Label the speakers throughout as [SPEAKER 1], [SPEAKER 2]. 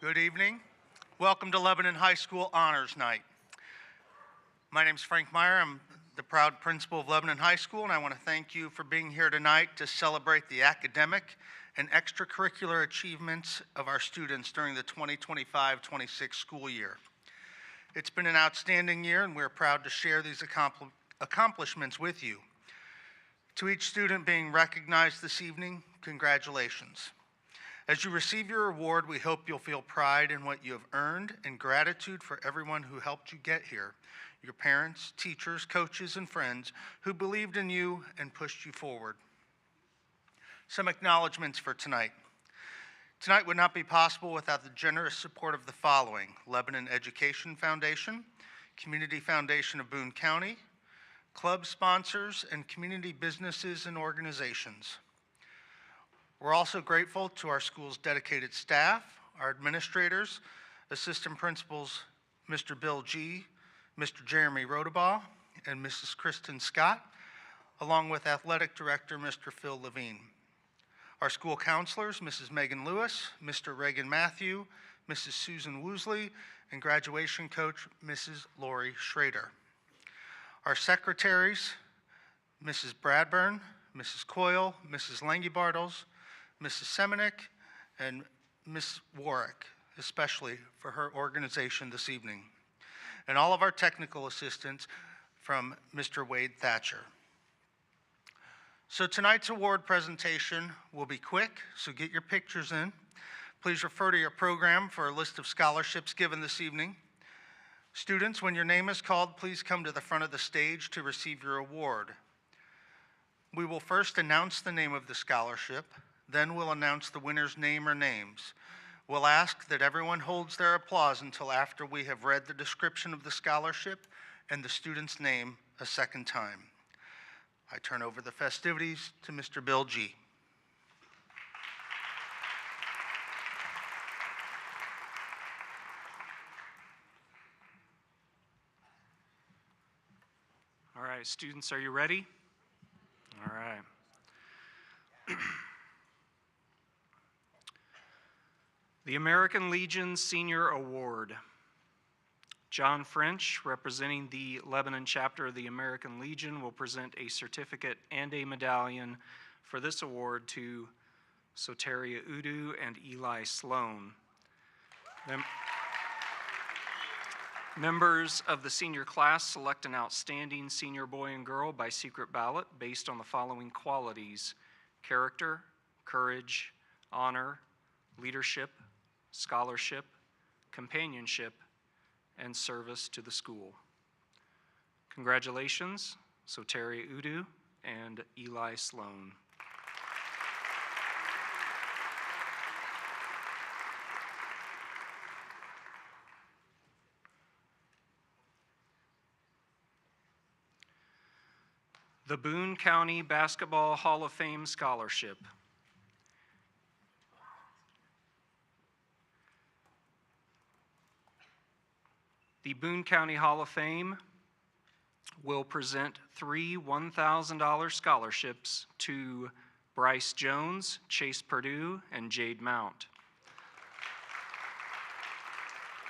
[SPEAKER 1] Good evening. Welcome to Lebanon High School Honors Night. My name is Frank Meyer. I'm the proud principal of Lebanon High School, and I want to thank you for being here tonight to celebrate the academic and extracurricular achievements of our students during the 2025-26 school year. It's been an outstanding year, and we're proud to share these accomplishments with you. To each student being recognized this evening, congratulations. As you receive your award, we hope you'll feel pride in what you have earned and gratitude for everyone who helped you get here, your parents, teachers, coaches, and friends who believed in you and pushed you forward. Some acknowledgments for tonight. Tonight would not be possible without the generous support of the following: Lebanon Education Foundation, Community Foundation of Boone County, club sponsors, and community businesses and organizations. We're also grateful to our school's dedicated staff, our administrators, assistant principals, Mr. Bill G., Mr. Jeremy Rodabaugh, and Mrs. Kristen Scott, along with athletic director, Mr. Phil Levine. Our school counselors, Mrs. Megan Lewis, Mr. Reagan Matthew, Mrs. Susan Woosley, and graduation coach, Mrs. Lori Schrader. Our secretaries, Mrs. Bradburn, Mrs. Coyle, Mrs. Lange-Bartels, Mrs. Semenik, and Ms. Warwick, especially for her organization this evening. And all of our technical assistants from Mr. Wade Thatcher. So tonight's award presentation will be quick, so get your pictures in. Please refer to your program for a list of scholarships given this evening. Students, when your name is called, please come to the front of the stage to receive your award. We will first announce the name of the scholarship. Then we'll announce the winner's name or names. We'll ask that everyone holds their applause until after we have read the description of the scholarship and the student's name a second time. I turn over the festivities to Mr. Bill G.
[SPEAKER 2] All right, students, are you ready? All right. The American Legion Senior Award. John French, representing the Lebanon chapter of the American Legion, will present a certificate and a medallion for this award to Soteria Udu and Eli Sloan. Members of the senior class select an outstanding senior boy and girl by secret ballot based on the following qualities: character, courage, honor, leadership, scholarship, companionship, and service to the school. Congratulations, Soteria Udu and Eli Sloan. The Boone County Basketball Hall of Fame Scholarship. The Boone County Hall of Fame will present 3 $1,000 scholarships to Bryce Jones, Chase Perdue, and Jade Mount.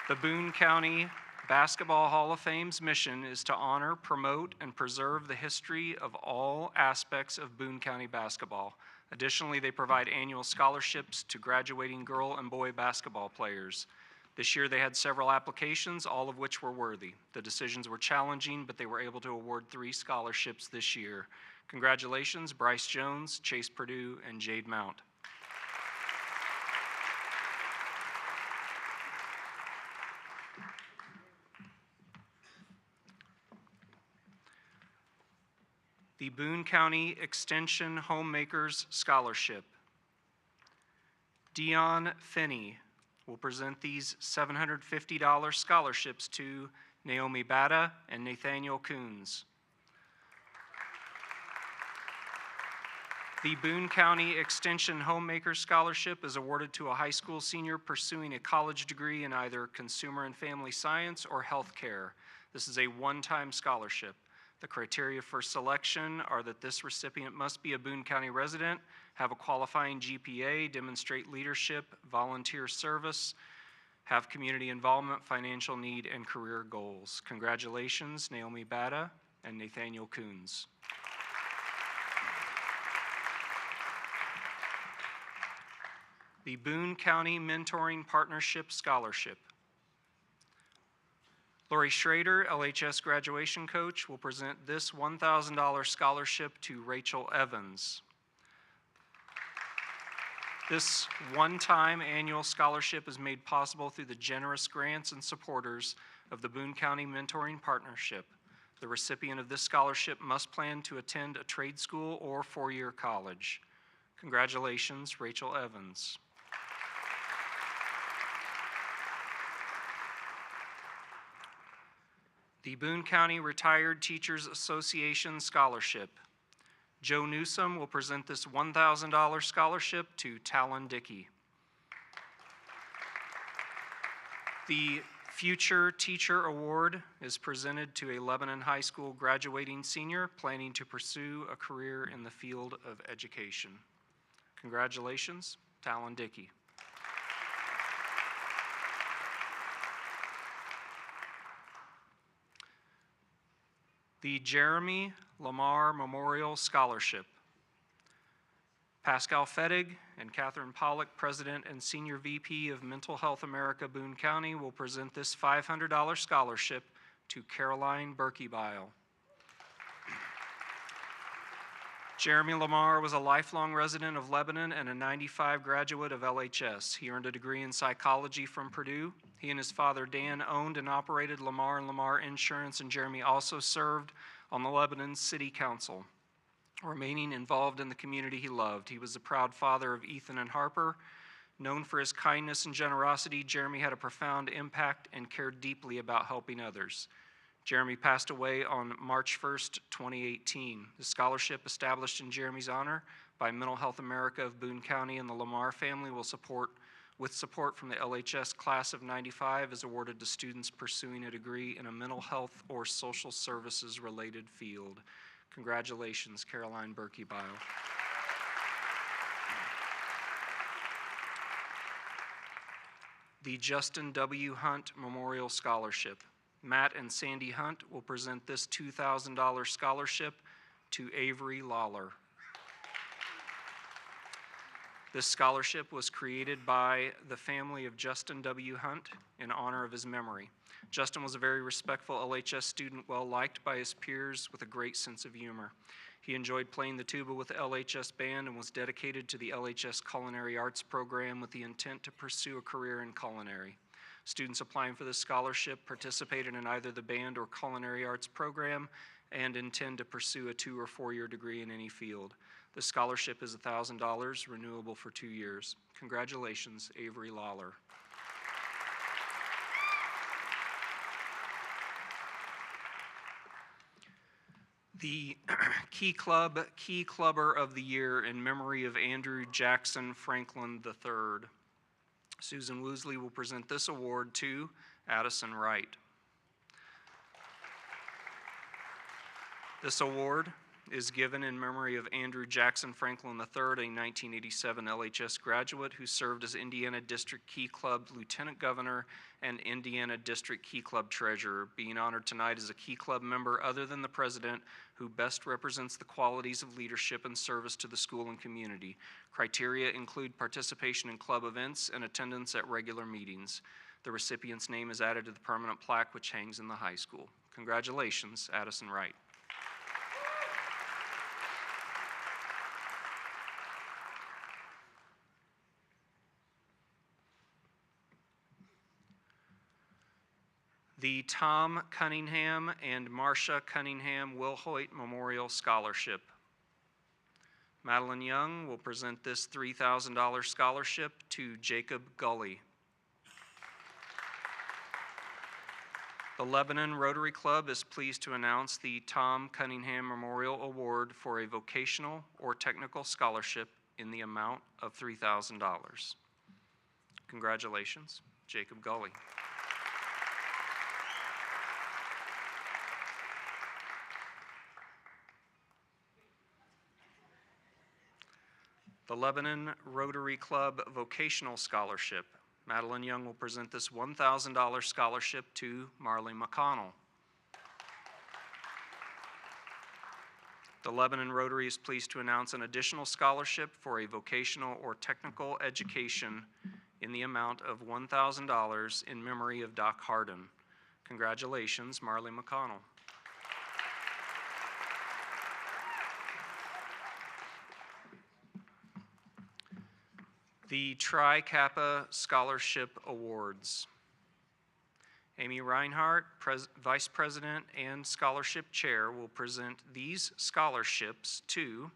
[SPEAKER 2] The Boone County Basketball Hall of Fame's mission is to honor, promote, and preserve the history of all aspects of Boone County basketball. Additionally, they provide annual scholarships to graduating girl and boy basketball players. This year they had several applications, all of which were worthy. The decisions were challenging, but they were able to award 3 scholarships this year. Congratulations, Bryce Jones, Chase Perdue, and Jade Mount. The Boone County Extension Homemakers Scholarship. Dion Finney will present these $750 scholarships to Naomi Bada and Nathaniel Coons. The Boone County Extension Homemaker Scholarship is awarded to a high school senior pursuing a college degree in either consumer and family science or healthcare. This is a one-time scholarship. The criteria for selection are that this recipient must be a Boone County resident, have a qualifying GPA, demonstrate leadership, volunteer service, have community involvement, financial need, and career goals. Congratulations, Naomi Bada and Nathaniel Coons. The Boone County Mentoring Partnership Scholarship. Lori Schrader, LHS graduation coach, will present this $1,000 scholarship to Rachel Evans. This one-time annual scholarship is made possible through the generous grants and supporters of the Boone County Mentoring Partnership. The recipient of this scholarship must plan to attend a trade school or four-year college. Congratulations, Rachel Evans. The Boone County Retired Teachers Association Scholarship. Joe Newsom will present this $1,000 scholarship to Talon Dickey. The Future Teacher Award is presented to a Lebanon High School graduating senior planning to pursue a career in the field of education. Congratulations, Talon Dickey. The Jeremy Lamar Memorial Scholarship. Pascal Fettig and Catherine Pollock, President and Senior VP of Mental Health America, Boone County, will present this $500 scholarship to Caroline Berkebile. Jeremy Lamar was a lifelong resident of Lebanon and a 95 graduate of LHS. He earned a degree in psychology from Purdue. He and his father Dan owned and operated Lamar and Lamar Insurance, and Jeremy also served on the Lebanon City Council, remaining involved in the community he loved. He was the proud father of Ethan and Harper. Known for his kindness and generosity, Jeremy had a profound impact and cared deeply about helping others. Jeremy passed away on March 1st, 2018. The scholarship, established in Jeremy's honor by Mental Health America of Boone County and the Lamar family, with support from the LHS class of '95, is awarded to students pursuing a degree in a mental health or social services related field. Congratulations, Caroline Berkebile. The Justin W. Hunt Memorial Scholarship. Matt and Sandy Hunt will present this $2,000 scholarship to Avery Lawler. This scholarship was created by the family of Justin W. Hunt in honor of his memory. Justin was a very respectful LHS student, well-liked by his peers, with a great sense of humor. He enjoyed playing the tuba with the LHS band and was dedicated to the LHS Culinary Arts program with the intent to pursue a career in culinary. Students applying for this scholarship participated in either the band or culinary arts program and intend to pursue a 2- or 4-year degree in any field. The scholarship is $1,000, renewable for 2 years. Congratulations, Avery Lawler. The Key Clubber of the Year in memory of Andrew Jackson Franklin III. Susan Woosley will present this award to Addison Wright. This award is given in memory of Andrew Jackson Franklin III, a 1987 LHS graduate who served as Indiana District Key Club Lieutenant Governor and Indiana District Key Club Treasurer. Being honored tonight is a Key Club member other than the president who best represents the qualities of leadership and service to the school and community. Criteria include participation in club events and attendance at regular meetings. The recipient's name is added to the permanent plaque which hangs in the high school. Congratulations, Addison Wright. The Tom Cunningham and Marcia Cunningham Wilhoit Memorial Scholarship. Madeline Young will present this $3,000 scholarship to Jacob Gully. The Lebanon Rotary Club is pleased to announce the Tom Cunningham Memorial Award for a vocational or technical scholarship in the amount of $3,000. Congratulations, Jacob Gully. The Lebanon Rotary Club Vocational Scholarship. Madeline Young will present this $1,000 scholarship to Marley McConnell. The Lebanon Rotary is pleased to announce an additional scholarship for a vocational or technical education in the amount of $1,000 in memory of Doc Hardin. Congratulations, Marley McConnell. The Tri Kappa Scholarship Awards. Amy Reinhardt, Vice President and Scholarship Chair, will present these scholarships to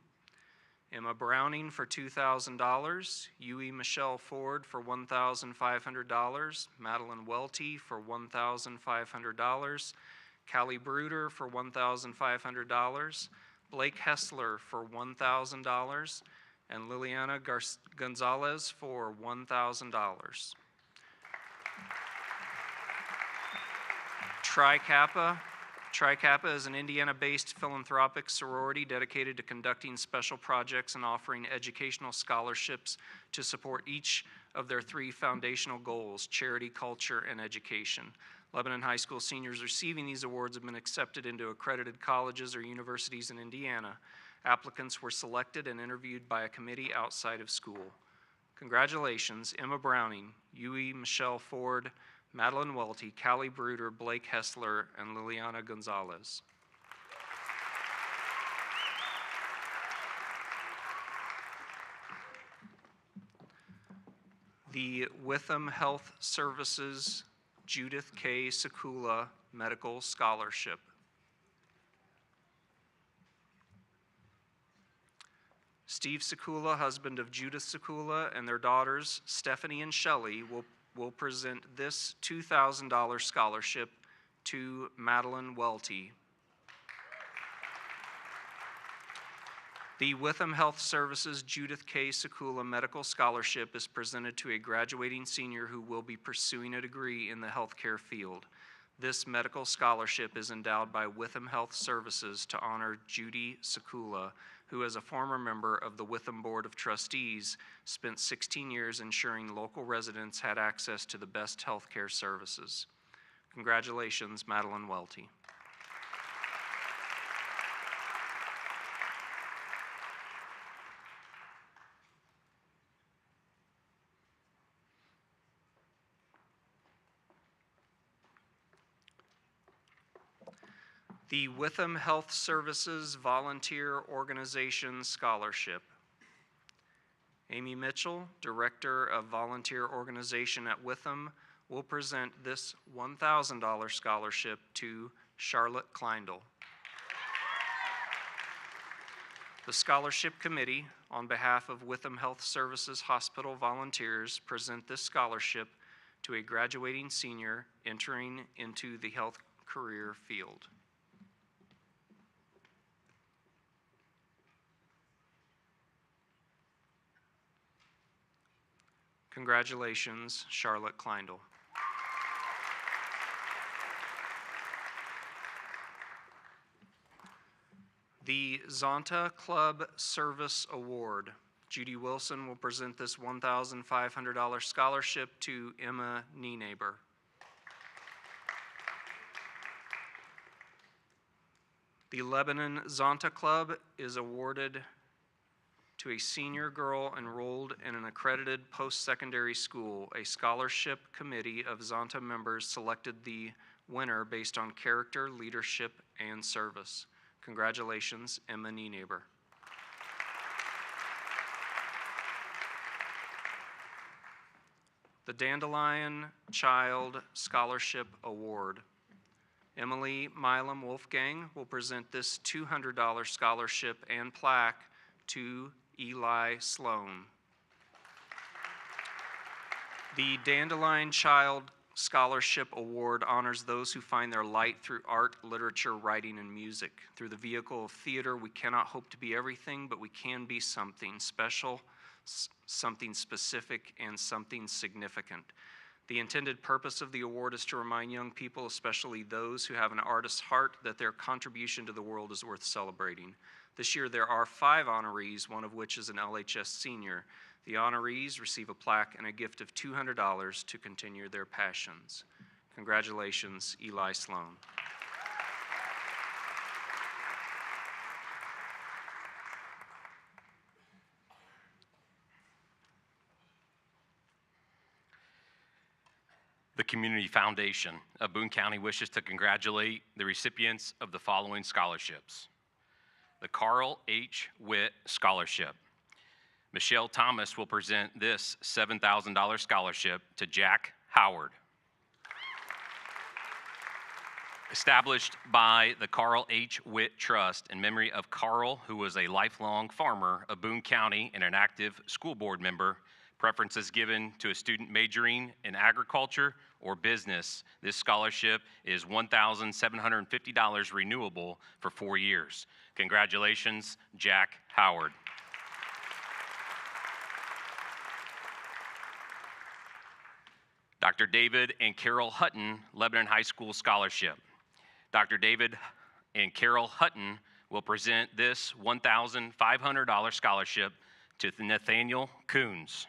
[SPEAKER 2] Emma Browning for $2,000, Yui Michelle Ford for $1,500, Madeline Welty for $1,500, Callie Bruder for $1,500, Blake Hessler for $1,000, and Liliana Gonzalez for $1,000. Tri Kappa. Tri Kappa is an Indiana-based philanthropic sorority dedicated to conducting special projects and offering educational scholarships to support each of their three foundational goals: charity, culture, and education. Lebanon High School seniors receiving these awards have been accepted into accredited colleges or universities in Indiana. Applicants were selected and interviewed by a committee outside of school. Congratulations, Emma Browning, Yui Michelle Ford, Madeline Welty, Callie Bruder, Blake Hessler, and Liliana Gonzalez. The Witham Health Services Judith K. Sekula Medical Scholarship. Steve Sekula, husband of Judith Sekula, and their daughters, Stephanie and Shelley, will present this $2,000 scholarship to Madeline Welty. The Witham Health Services Judith K. Sekula Medical Scholarship is presented to a graduating senior who will be pursuing a degree in the healthcare field. This medical scholarship is endowed by Witham Health Services to honor Judy Sekula, who as a former member of the Witham Board of Trustees spent 16 years ensuring local residents had access to the best health care services. Congratulations, Madeline Welty. The Witham Health Services Volunteer Organization Scholarship. Amy Mitchell, Director of Volunteer Organization at Witham, will present this $1,000 scholarship to Charlotte Kleindl. The Scholarship Committee, on behalf of Witham Health Services Hospital volunteers, present this scholarship to a graduating senior entering into the health career field. Congratulations, Charlotte Kleindl. The Zonta Club Service Award. Judy Wilson will present this $1,500 scholarship to Emma Nienaber. The Lebanon Zonta Club is awarded to a senior girl enrolled in an accredited post-secondary school. A scholarship committee of Zonta members selected the winner based on character, leadership, and service. Congratulations, Emma Nienaber. The Dandelion Child Scholarship Award. Emily Milam Wolfgang will present this $200 scholarship and plaque to Eli Sloan. The Dandelion Child Scholarship Award honors those who find their light through art, literature, writing, and music. Through the vehicle of theater, we cannot hope to be everything, but we can be something special, something specific, and something significant. The intended purpose of the award is to remind young people, especially those who have an artist's heart, that their contribution to the world is worth celebrating. This year there are 5 honorees, one of which is an LHS senior. The honorees receive a plaque and a gift of $200 to continue their passions. Congratulations, Eli Sloan.
[SPEAKER 3] The Community Foundation of Boone County wishes to congratulate the recipients of the following scholarships. The Carl H. Witt Scholarship. Michelle Thomas will present this $7,000 scholarship to Jack Howard. Established by the Carl H. Witt Trust in memory of Carl, who was a lifelong farmer of Boone County and an active school board member, preferences given to a student majoring in agriculture or business. This scholarship is $1,750 renewable for 4 years. Congratulations, Jack Howard. Dr. David and Carol Hutton, Lebanon High School Scholarship. Dr. David and Carol Hutton will present this $1,500 scholarship to Nathaniel Coons.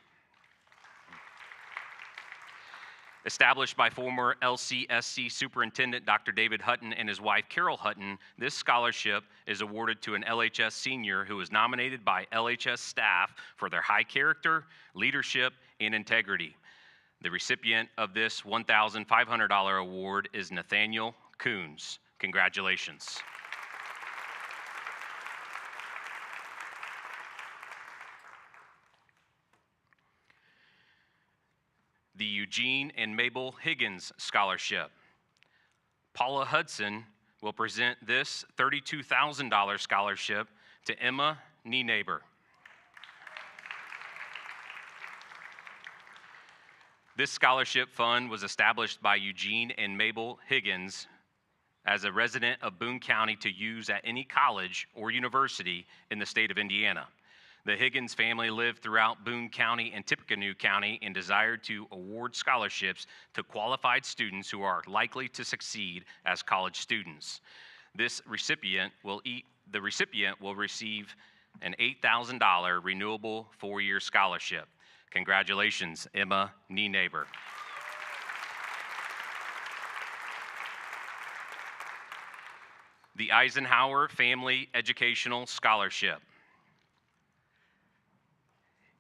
[SPEAKER 3] Established by former LCSC Superintendent Dr. David Hutton and his wife Carol Hutton, this scholarship is awarded to an LHS senior who was nominated by LHS staff for their high character, leadership, and integrity. The recipient of this $1,500 award is Nathaniel Coons. Congratulations. The Eugene and Mabel Higgins Scholarship. Paula Hudson will present this $32,000 scholarship to Emma Nienaber. This scholarship fund was established by Eugene and Mabel Higgins as a resident of Boone County to use at any college or university in the state of Indiana. The Higgins family lived throughout Boone County and Tippecanoe County and desired to award scholarships to qualified students who are likely to succeed as college students. The recipient will receive an $8,000 renewable 4-year scholarship. Congratulations, Emma Nienaber. The Eisenhower Family Educational Scholarship.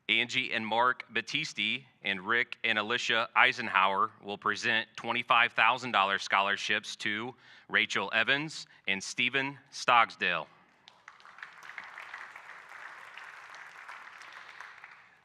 [SPEAKER 3] Angie and Mark Battisti and Rick and Alicia Eisenhower will present $25,000 scholarships to Rachel Evans and Stephen Stogsdale.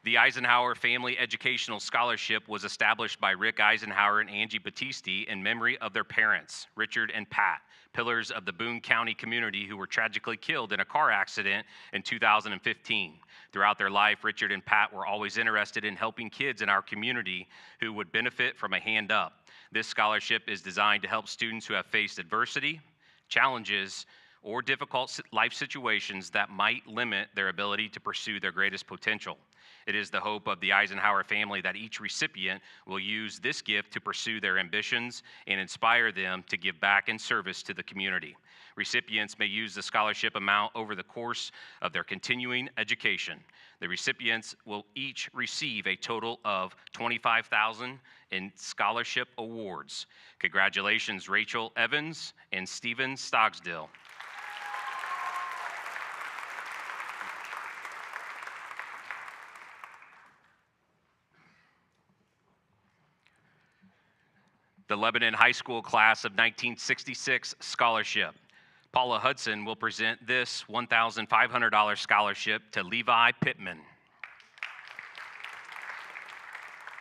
[SPEAKER 3] The Eisenhower Family Educational Scholarship was established by Rick Eisenhower and Angie Battisti in memory of their parents, Richard and Pat, pillars of the Boone County community who were tragically killed in a car accident in 2015. Throughout their life, Richard and Pat were always interested in helping kids in our community who would benefit from a hand up. This scholarship is designed to help students who have faced adversity, challenges, or difficult life situations that might limit their ability to pursue their greatest potential. It is the hope of the Eisenhower family that each recipient will use this gift to pursue their ambitions and inspire them to give back in service to the community. Recipients may use the scholarship amount over the course of their continuing education. The recipients will each receive a total of $25,000 in scholarship awards. Congratulations, Rachel Evans and Stephen Stogsdale. The Lebanon High School Class of 1966 Scholarship. Paula Hudson will present this $1,500 scholarship to Levi Pittman.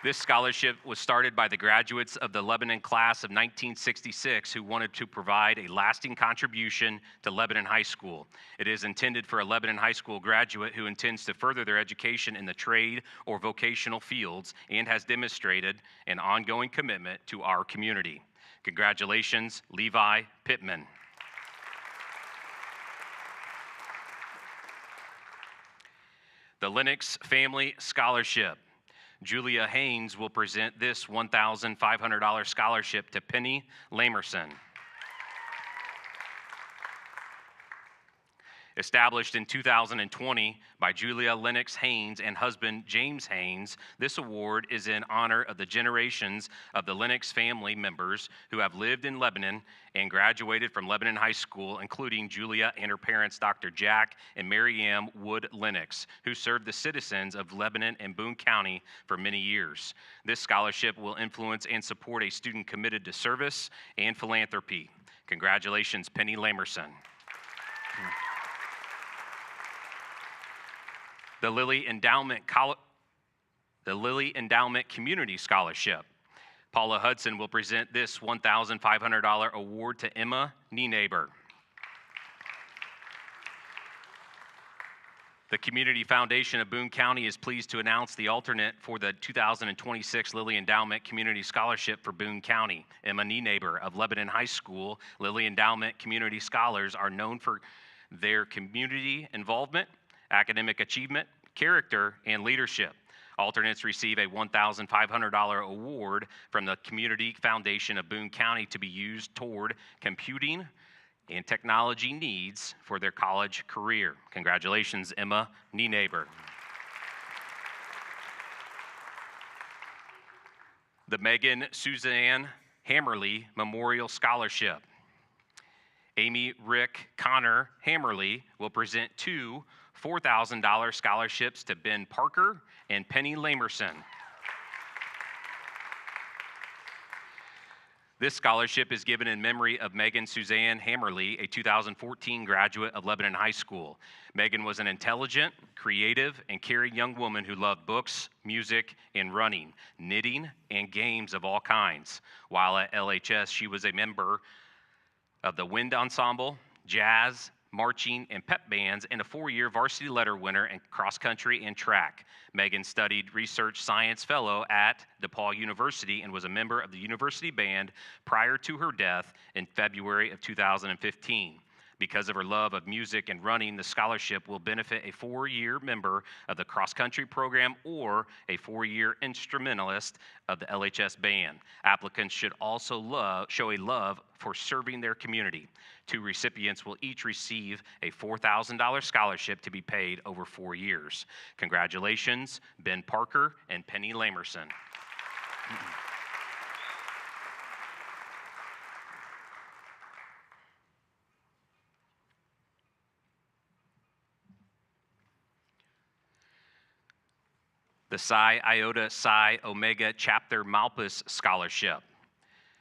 [SPEAKER 3] This scholarship was started by the graduates of the Lebanon Class of 1966 who wanted to provide a lasting contribution to Lebanon High School. It is intended for a Lebanon High School graduate who intends to further their education in the trade or vocational fields and has demonstrated an ongoing commitment to our community. Congratulations, Levi Pittman. The Lennox Family Scholarship. Julia Haynes will present this $1,500 scholarship to Penny Lamerson. Established in 2020 by Julia Lennox Haynes and husband James Haynes, this award is in honor of the generations of the Lennox family members who have lived in Lebanon and graduated from Lebanon High School, including Julia and her parents, Dr. Jack and Mary Ann Wood Lennox, who served the citizens of Lebanon and Boone County for many years. This scholarship will influence and support a student committed to service and philanthropy. Congratulations, Penny Lamerson. The Lilly Endowment Community Scholarship. Paula Hudson will present this $1,500 award to Emma Nienaber. The Community Foundation of Boone County is pleased to announce the alternate for the 2026 Lilly Endowment Community Scholarship for Boone County. Emma Nienaber of Lebanon High School. Lilly Endowment Community Scholars are known for their community involvement, academic achievement, character, and leadership. Alternates receive a $1,500 award from the Community Foundation of Boone County to be used toward computing and technology needs for their college career. Congratulations, Emma Nienaber. The Megan Suzanne Hammerly Memorial Scholarship. Amy Rick Connor Hammerly will present two $4,000 scholarships to Ben Parker and Penny Lamerson. This scholarship is given in memory of Megan Suzanne Hammerly, a 2014 graduate of Lebanon High School. Megan was an intelligent, creative, and caring young woman who loved books, music, and running, knitting, and games of all kinds. While at LHS, she was a member of the wind ensemble, jazz, marching, and pep bands, and a 4-year varsity letter winner in cross country and track. Megan studied research science fellow at DePaul University and was a member of the university band prior to her death in February of 2015. Because of her love of music and running, the scholarship will benefit a 4-year member of the cross-country program or a 4-year instrumentalist of the LHS band. Applicants should also show a love for serving their community. 2 recipients will each receive a $4,000 scholarship to be paid over 4 years. Congratulations, Ben Parker and Penny Lamerson. The Psi Iota Psi Omega Chapter Malpas Scholarship.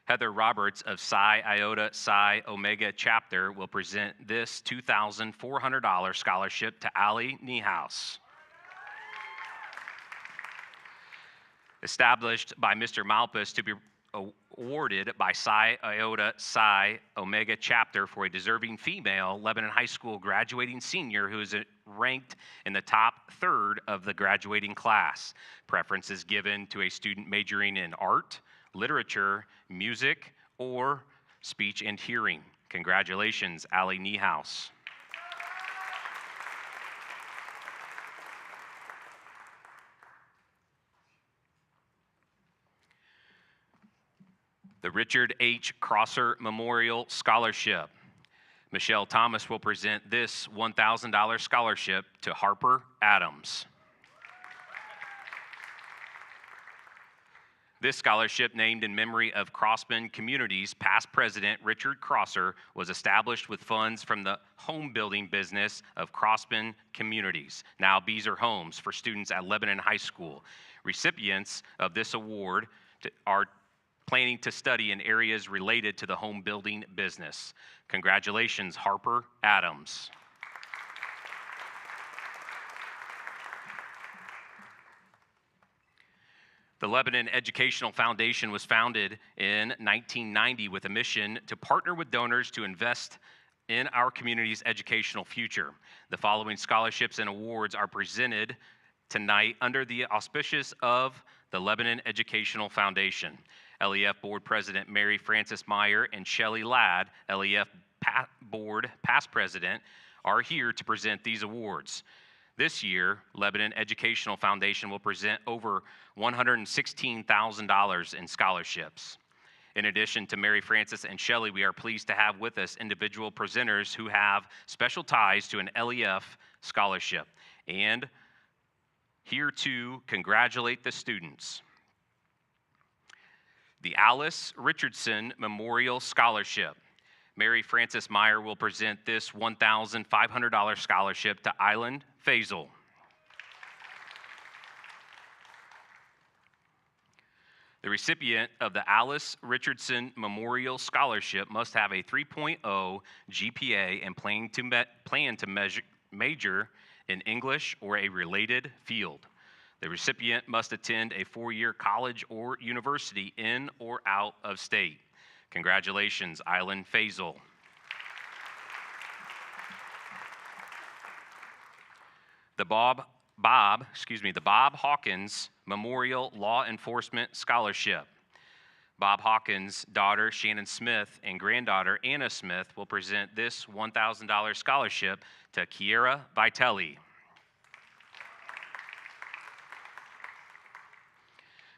[SPEAKER 3] Heather Roberts of Psi Iota Psi Omega Chapter will present this $2,400 scholarship to Allie Niehaus. Established by Mr. Malpas to be awarded by Psi Iota Psi Omega Chapter for a deserving female Lebanon High School graduating senior who is ranked in the top third of the graduating class. Preference is given to a student majoring in art, literature, music, or speech and hearing. Congratulations, Allie Niehaus. The Richard H. Crosser Memorial Scholarship. Michelle Thomas will present this $1,000 scholarship to Harper Adams. This scholarship, named in memory of Crossman Communities past president Richard Crosser, was established with funds from the home building business of Crossman Communities, now Beezer Homes, for students at Lebanon High School. Recipients of this award are planning to study in areas related to the home building business. Congratulations, Harper Adams. The Lebanon Educational Foundation was founded in 1990 with a mission to partner with donors to invest in our community's educational future. The following scholarships and awards are presented tonight under the auspices of the Lebanon Educational Foundation. LEF Board President Mary Frances Meyer and Shelley Ladd, LEF Board Past President, are here to present these awards. This year, Lebanon Educational Foundation will present over $116,000 in scholarships. In addition to Mary Frances and Shelley, we are pleased to have with us individual presenters who have special ties to an LEF scholarship. And here to congratulate the students. The Alice Richardson Memorial Scholarship. Mary Frances Meyer will present this $1,500 scholarship to Island Faisal. The recipient of the Alice Richardson Memorial Scholarship must have a 3.0 GPA and plan to major in English or a related field. The recipient must attend a 4-year college or university in or out of state. Congratulations, Island Faisal. The Bob Hawkins Memorial Law Enforcement Scholarship. Bob Hawkins' daughter, Shannon Smith, and granddaughter, Anna Smith, will present this $1,000 scholarship to Kiera Vitelli.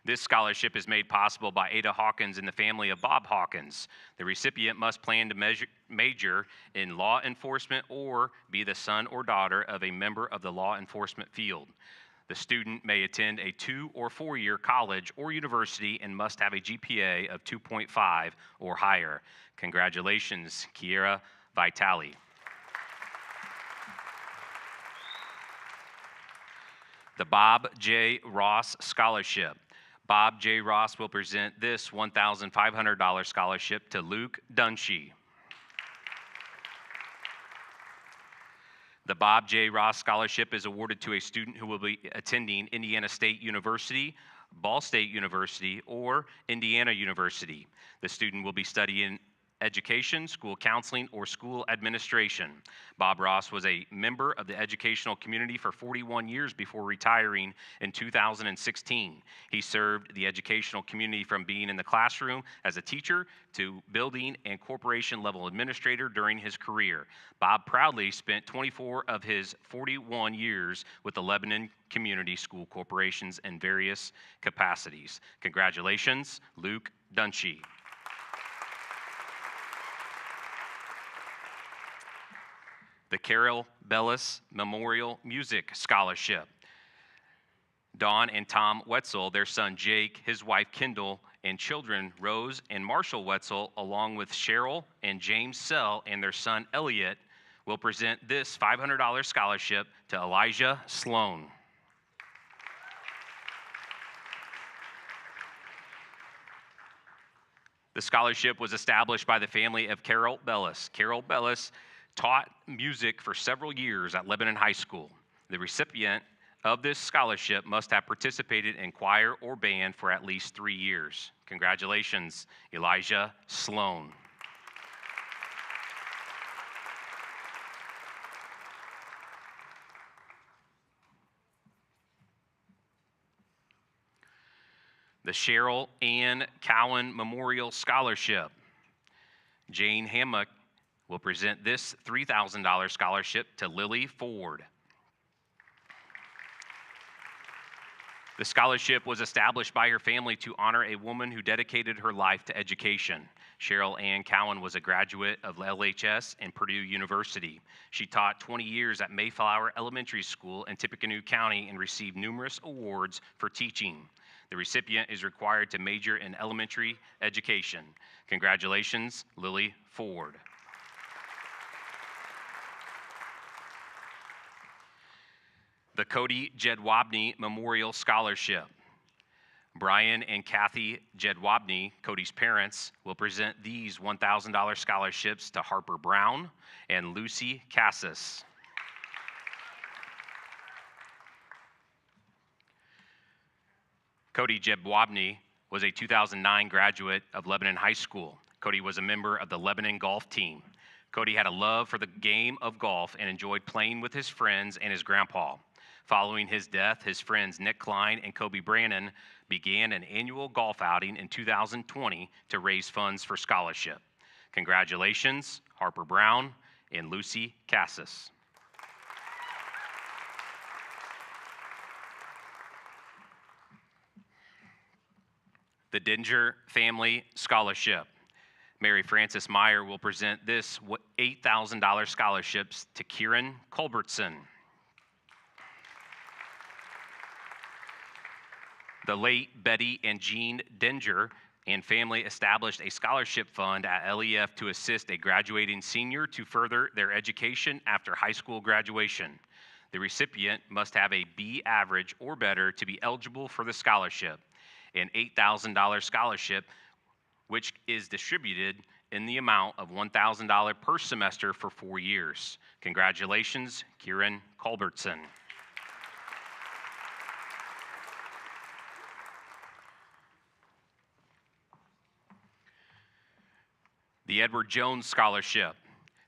[SPEAKER 3] This scholarship is made possible by Ada Hawkins and the family of Bob Hawkins. The recipient must plan to major in law enforcement or be the son or daughter of a member of the law enforcement field. The student may attend a 2- or 4-year college or university and must have a GPA of 2.5 or higher. Congratulations, Kiera Vitali. The Bob J. Ross Scholarship. Bob J. Ross will present this $1,500 scholarship to Luke Dunshee. The Bob J. Ross Scholarship is awarded to a student who will be attending Indiana State University, Ball State University, or Indiana University. The student will be studying education, school counseling, or school administration. Bob Ross was a member of the educational community for 41 years before retiring in 2016. He served the educational community from being in the classroom as a teacher to building and corporation level administrator during his career. Bob proudly spent 24 of his 41 years with the Lebanon Community School Corporations in various capacities. Congratulations, Luke Dunshee. The Carol Bellis Memorial Music Scholarship. Dawn and Tom Wetzel, their son Jake, his wife Kendall, and children Rose and Marshall Wetzel, along with Cheryl and James Sell and their son Elliot, will present this $500 scholarship to Elijah Sloan. The scholarship was established by the family of Carol Bellis. Carol Bellis taught music for several years at Lebanon High School. The recipient of this scholarship must have participated in choir or band for at least 3 years. Congratulations, Elijah Sloan. The Cheryl Ann Cowan Memorial Scholarship. Jane Hammock will present this $3,000 scholarship to Lily Ford. The scholarship was established by her family to honor a woman who dedicated her life to education. Cheryl Ann Cowan was a graduate of LHS and Purdue University. She taught 20 years at Mayflower Elementary School in Tippecanoe County and received numerous awards for teaching. The recipient is required to major in elementary education. Congratulations, Lily Ford. The Cody Jedwabny Memorial Scholarship. Brian and Kathy Jedwabny, Cody's parents, will present these $1,000 scholarships to Harper Brown and Lucy Cassis. Cody Jedwabny was a 2009 graduate of Lebanon High School. Cody was a member of the Lebanon golf team. Cody had a love for the game of golf and enjoyed playing with his friends and his grandpa. Following his death, his friends Nick Klein and Kobe Brannon began an annual golf outing in 2020 to raise funds for scholarship. Congratulations, Harper Brown and Lucy Cassis. The Dinger Family Scholarship. Mary Frances Meyer will present this $8,000 scholarships to Kieran Culbertson. The late Betty and Jean Dinger and family established a scholarship fund at LEF to assist a graduating senior to further their education after high school graduation. The recipient must have a B average or better to be eligible for the scholarship. An $8,000 scholarship, which is distributed in the amount of $1,000 per semester for 4 years. Congratulations, Kieran Culbertson. The Edward Jones Scholarship.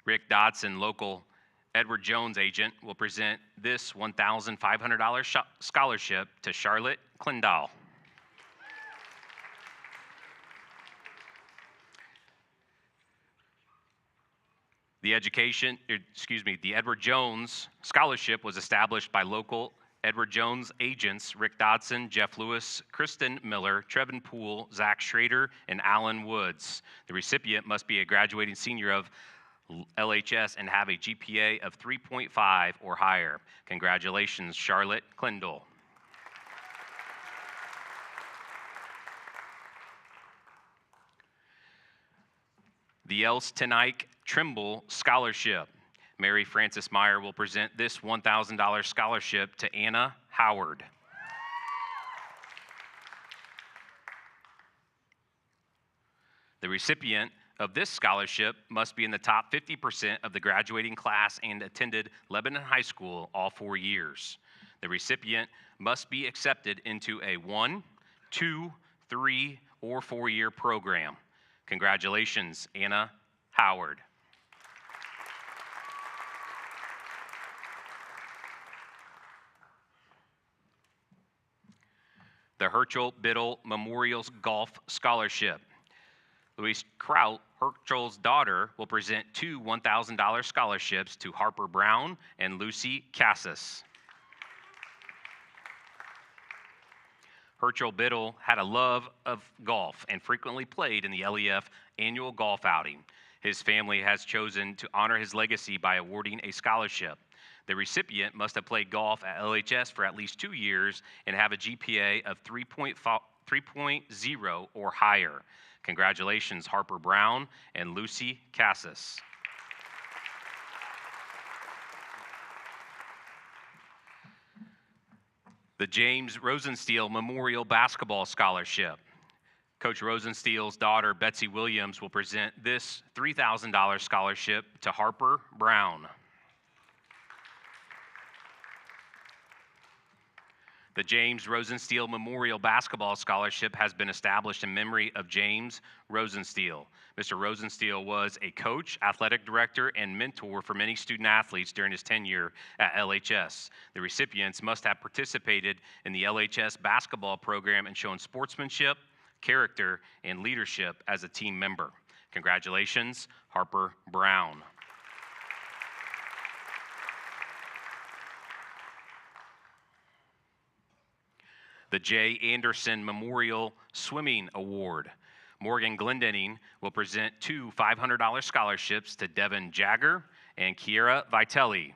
[SPEAKER 3] Rick Dodson, local Edward Jones agent, will present this $1,500 scholarship to Charlotte Clindahl. The Edward Jones Scholarship was established by local Edward Jones agents Rick Dodson, Jeff Lewis, Kristen Miller, Trevin Poole, Zach Schrader, and Alan Woods. The recipient must be a graduating senior of LHS and have a GPA of 3.5 or higher. Congratulations, Charlotte Clindahl. The Elstenike Trimble Scholarship. Mary Frances Meyer will present this $1,000 scholarship to Anna Howard. The recipient of this scholarship must be in the top 50% of the graduating class and attended Lebanon High School all 4 years. The recipient must be accepted into a 1, 2, 3, or 4-year program. Congratulations, Anna Howard. The Herschel Biddle Memorials Golf Scholarship. Louise Kraut, Herschel's daughter, will present 2 $1,000 scholarships to Harper Brown and Lucy Cassis. Herschel Biddle had a love of golf and frequently played in the LEF annual golf outing. His family has chosen to honor his legacy by awarding a scholarship. The recipient must have played golf at LHS for at least 2 years and have a GPA of 3.0 or higher. Congratulations, Harper Brown and Lucy Cassis. The James Rosensteel Memorial Basketball Scholarship. Coach Rosensteel's daughter, Betsy Williams, will present this $3,000 scholarship to Harper Brown. The James Rosensteel Memorial Basketball Scholarship has been established in memory of James Rosensteel. Mr. Rosensteel was a coach, athletic director, and mentor for many student athletes during his tenure at LHS. The recipients must have participated in the LHS basketball program and shown sportsmanship, character, and leadership as a team member. Congratulations, Harper Brown. The J. Anderson Memorial Swimming Award. Morgan Glendenning will present 2 $500 scholarships to Devin Jagger and Kiera Vitelli.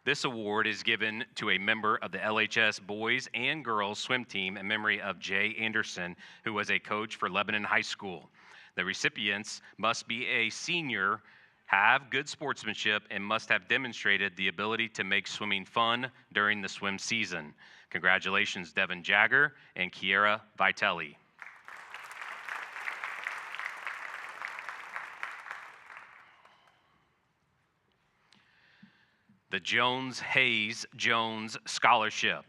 [SPEAKER 3] This award is given to a member of the LHS boys and girls swim team in memory of Jay Anderson, who was a coach for Lebanon High School. The recipients must be a senior, have good sportsmanship, and must have demonstrated the ability to make swimming fun during the swim season. Congratulations, Devin Jagger and Kiera Vitelli. The Jones Hayes Jones Scholarship.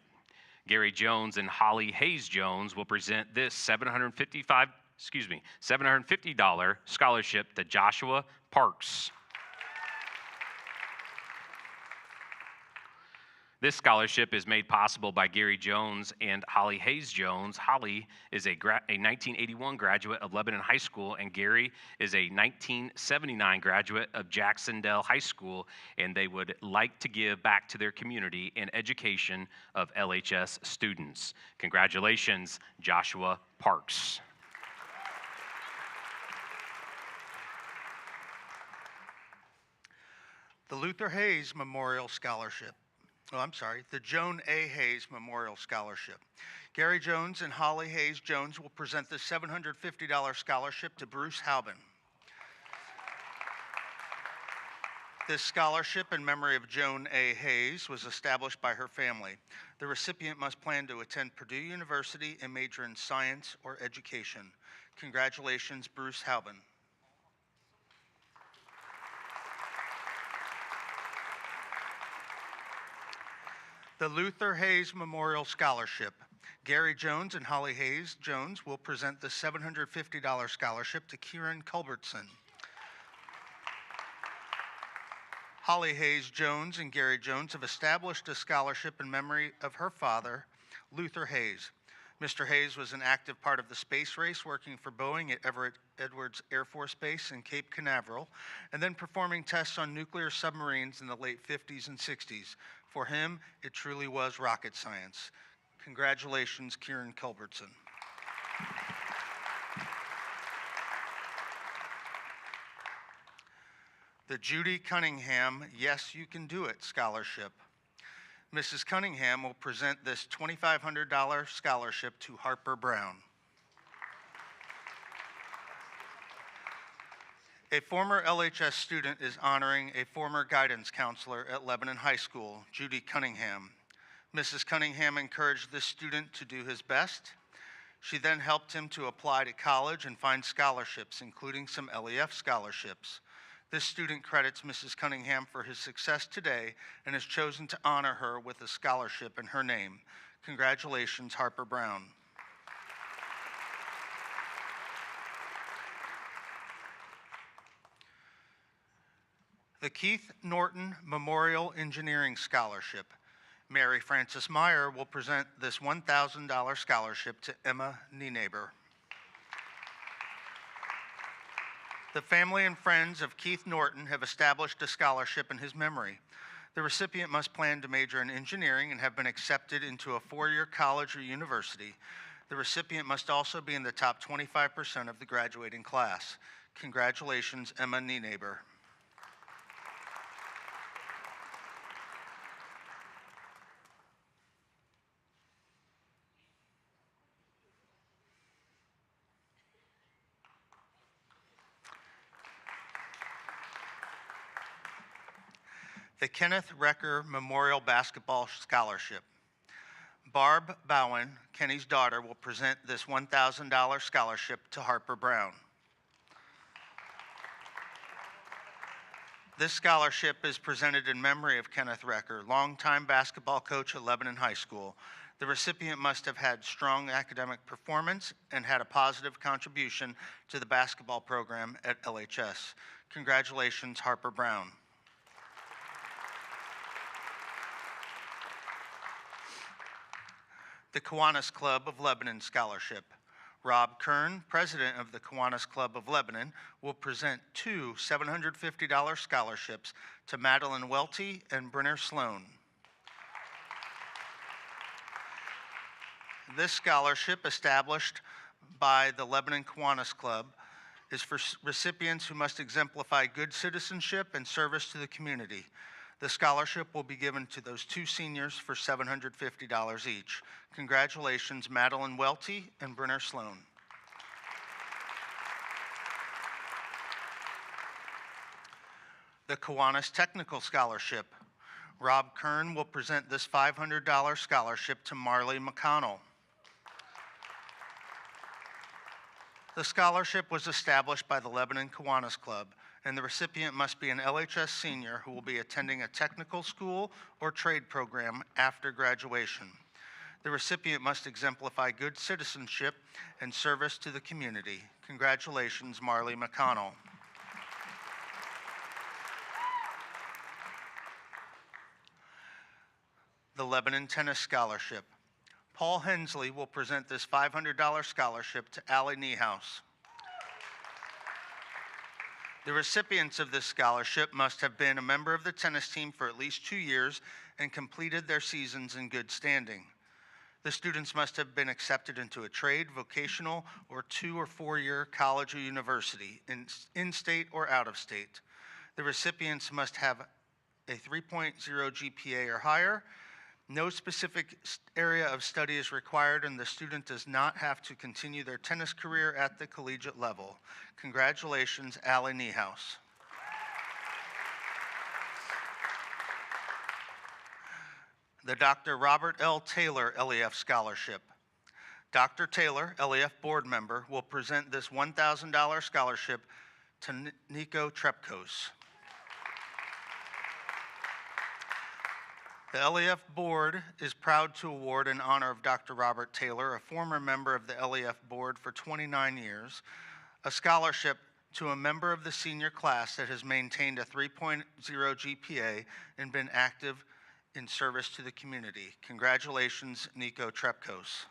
[SPEAKER 3] Gary Jones and Holly Hayes Jones will present this $750 scholarship to Joshua Parks. This scholarship is made possible by Gary Jones and Holly Hayes Jones. Holly is a 1981 graduate of Lebanon High School, and Gary is a 1979 graduate of Jacksonville High School, and they would like to give back to their community in education of LHS students. Congratulations, Joshua Parks.
[SPEAKER 1] The Luther Hayes Memorial Scholarship. The Joan A. Hayes Memorial Scholarship. Gary Jones and Holly Hayes Jones will present the $750 scholarship to Bruce Halbin. This scholarship in memory of Joan A. Hayes was established by her family. The recipient must plan to attend Purdue University and major in science or education. Congratulations, Bruce Halbin. The Luther Hayes Memorial Scholarship. Gary Jones and Holly Hayes Jones will present the $750 scholarship to Kieran Culbertson. Holly Hayes Jones and Gary Jones have established a scholarship in memory of her father, Luther Hayes. Mr. Hayes was an active part of the space race, working for Boeing at Everett Edwards Air Force Base in Cape Canaveral, and then performing tests on nuclear submarines in the late 50s and 60s. For him, it truly was rocket science. Congratulations, Kieran Culbertson. The Judy Cunningham Yes You Can Do It Scholarship. Mrs. Cunningham will present this $2,500 scholarship to Harper Brown. A former LHS student is honoring a former guidance counselor at Lebanon High School, Judy Cunningham. Mrs. Cunningham encouraged this student to do his best. She then helped him to apply to college and find scholarships, including some LEF scholarships. This student credits Mrs. Cunningham for his success today and has chosen to honor her with a scholarship in her name. Congratulations, Harper Brown. The Keith Norton Memorial Engineering Scholarship. Mary Frances Meyer will present this $1,000 scholarship to Emma Nienaber. The family and friends of Keith Norton have established a scholarship in his memory. The recipient must plan to major in engineering and have been accepted into a four-year college or university. The recipient must also be in the top 25% of the graduating class. Congratulations, Emma Nienaber. The Kenneth Recker Memorial Basketball Scholarship. Barb Bowen, Kenny's daughter, will present this $1,000 scholarship to Harper Brown. This scholarship is presented in memory of Kenneth Recker, longtime basketball coach at Lebanon High School. The recipient must have had strong academic performance and had a positive contribution to the basketball program at LHS. Congratulations, Harper Brown. The Kiwanis Club of Lebanon Scholarship. Rob Kern, president of the Kiwanis Club of Lebanon, will present two $750 scholarships to Madeline Welty and Brenner Sloan. This scholarship, established by the Lebanon Kiwanis Club, is for recipients who must exemplify good citizenship and service to the community. The scholarship will be given to those two seniors for $750 each. Congratulations, Madeline Welty and Brenner Sloan. The Kiwanis Technical Scholarship. Rob Kern will present this $500 scholarship to Marley McConnell. The scholarship was established by the Lebanon Kiwanis Club, and the recipient must be an LHS senior who will be attending a technical school or trade program after graduation. The recipient must exemplify good citizenship and service to the community. Congratulations, Marley McConnell. the Lebanon Tennis Scholarship. Paul Hensley will present this $500 scholarship to Allie Niehaus. The recipients of this scholarship must have been a member of the tennis team for at least 2 years and completed their seasons in good standing. The students must have been accepted into a trade, vocational, or 2 or 4 year college or university, in-state or out of state. The recipients must have a 3.0 GPA or higher. No specific area of study is required, and the student does not have to continue their tennis career at the collegiate level. Congratulations, Allie Niehaus. The Dr. Robert L. Taylor LEF Scholarship. Dr. Taylor, LEF board member, will present this $1,000 scholarship to Nico Trepkos. The LEF board is proud to award in honor of Dr. Robert Taylor, a former member of the LEF board for 29 years, a scholarship to a member of the senior class that has maintained a 3.0 GPA and been active in service to the community. Congratulations, Nico Trepkos.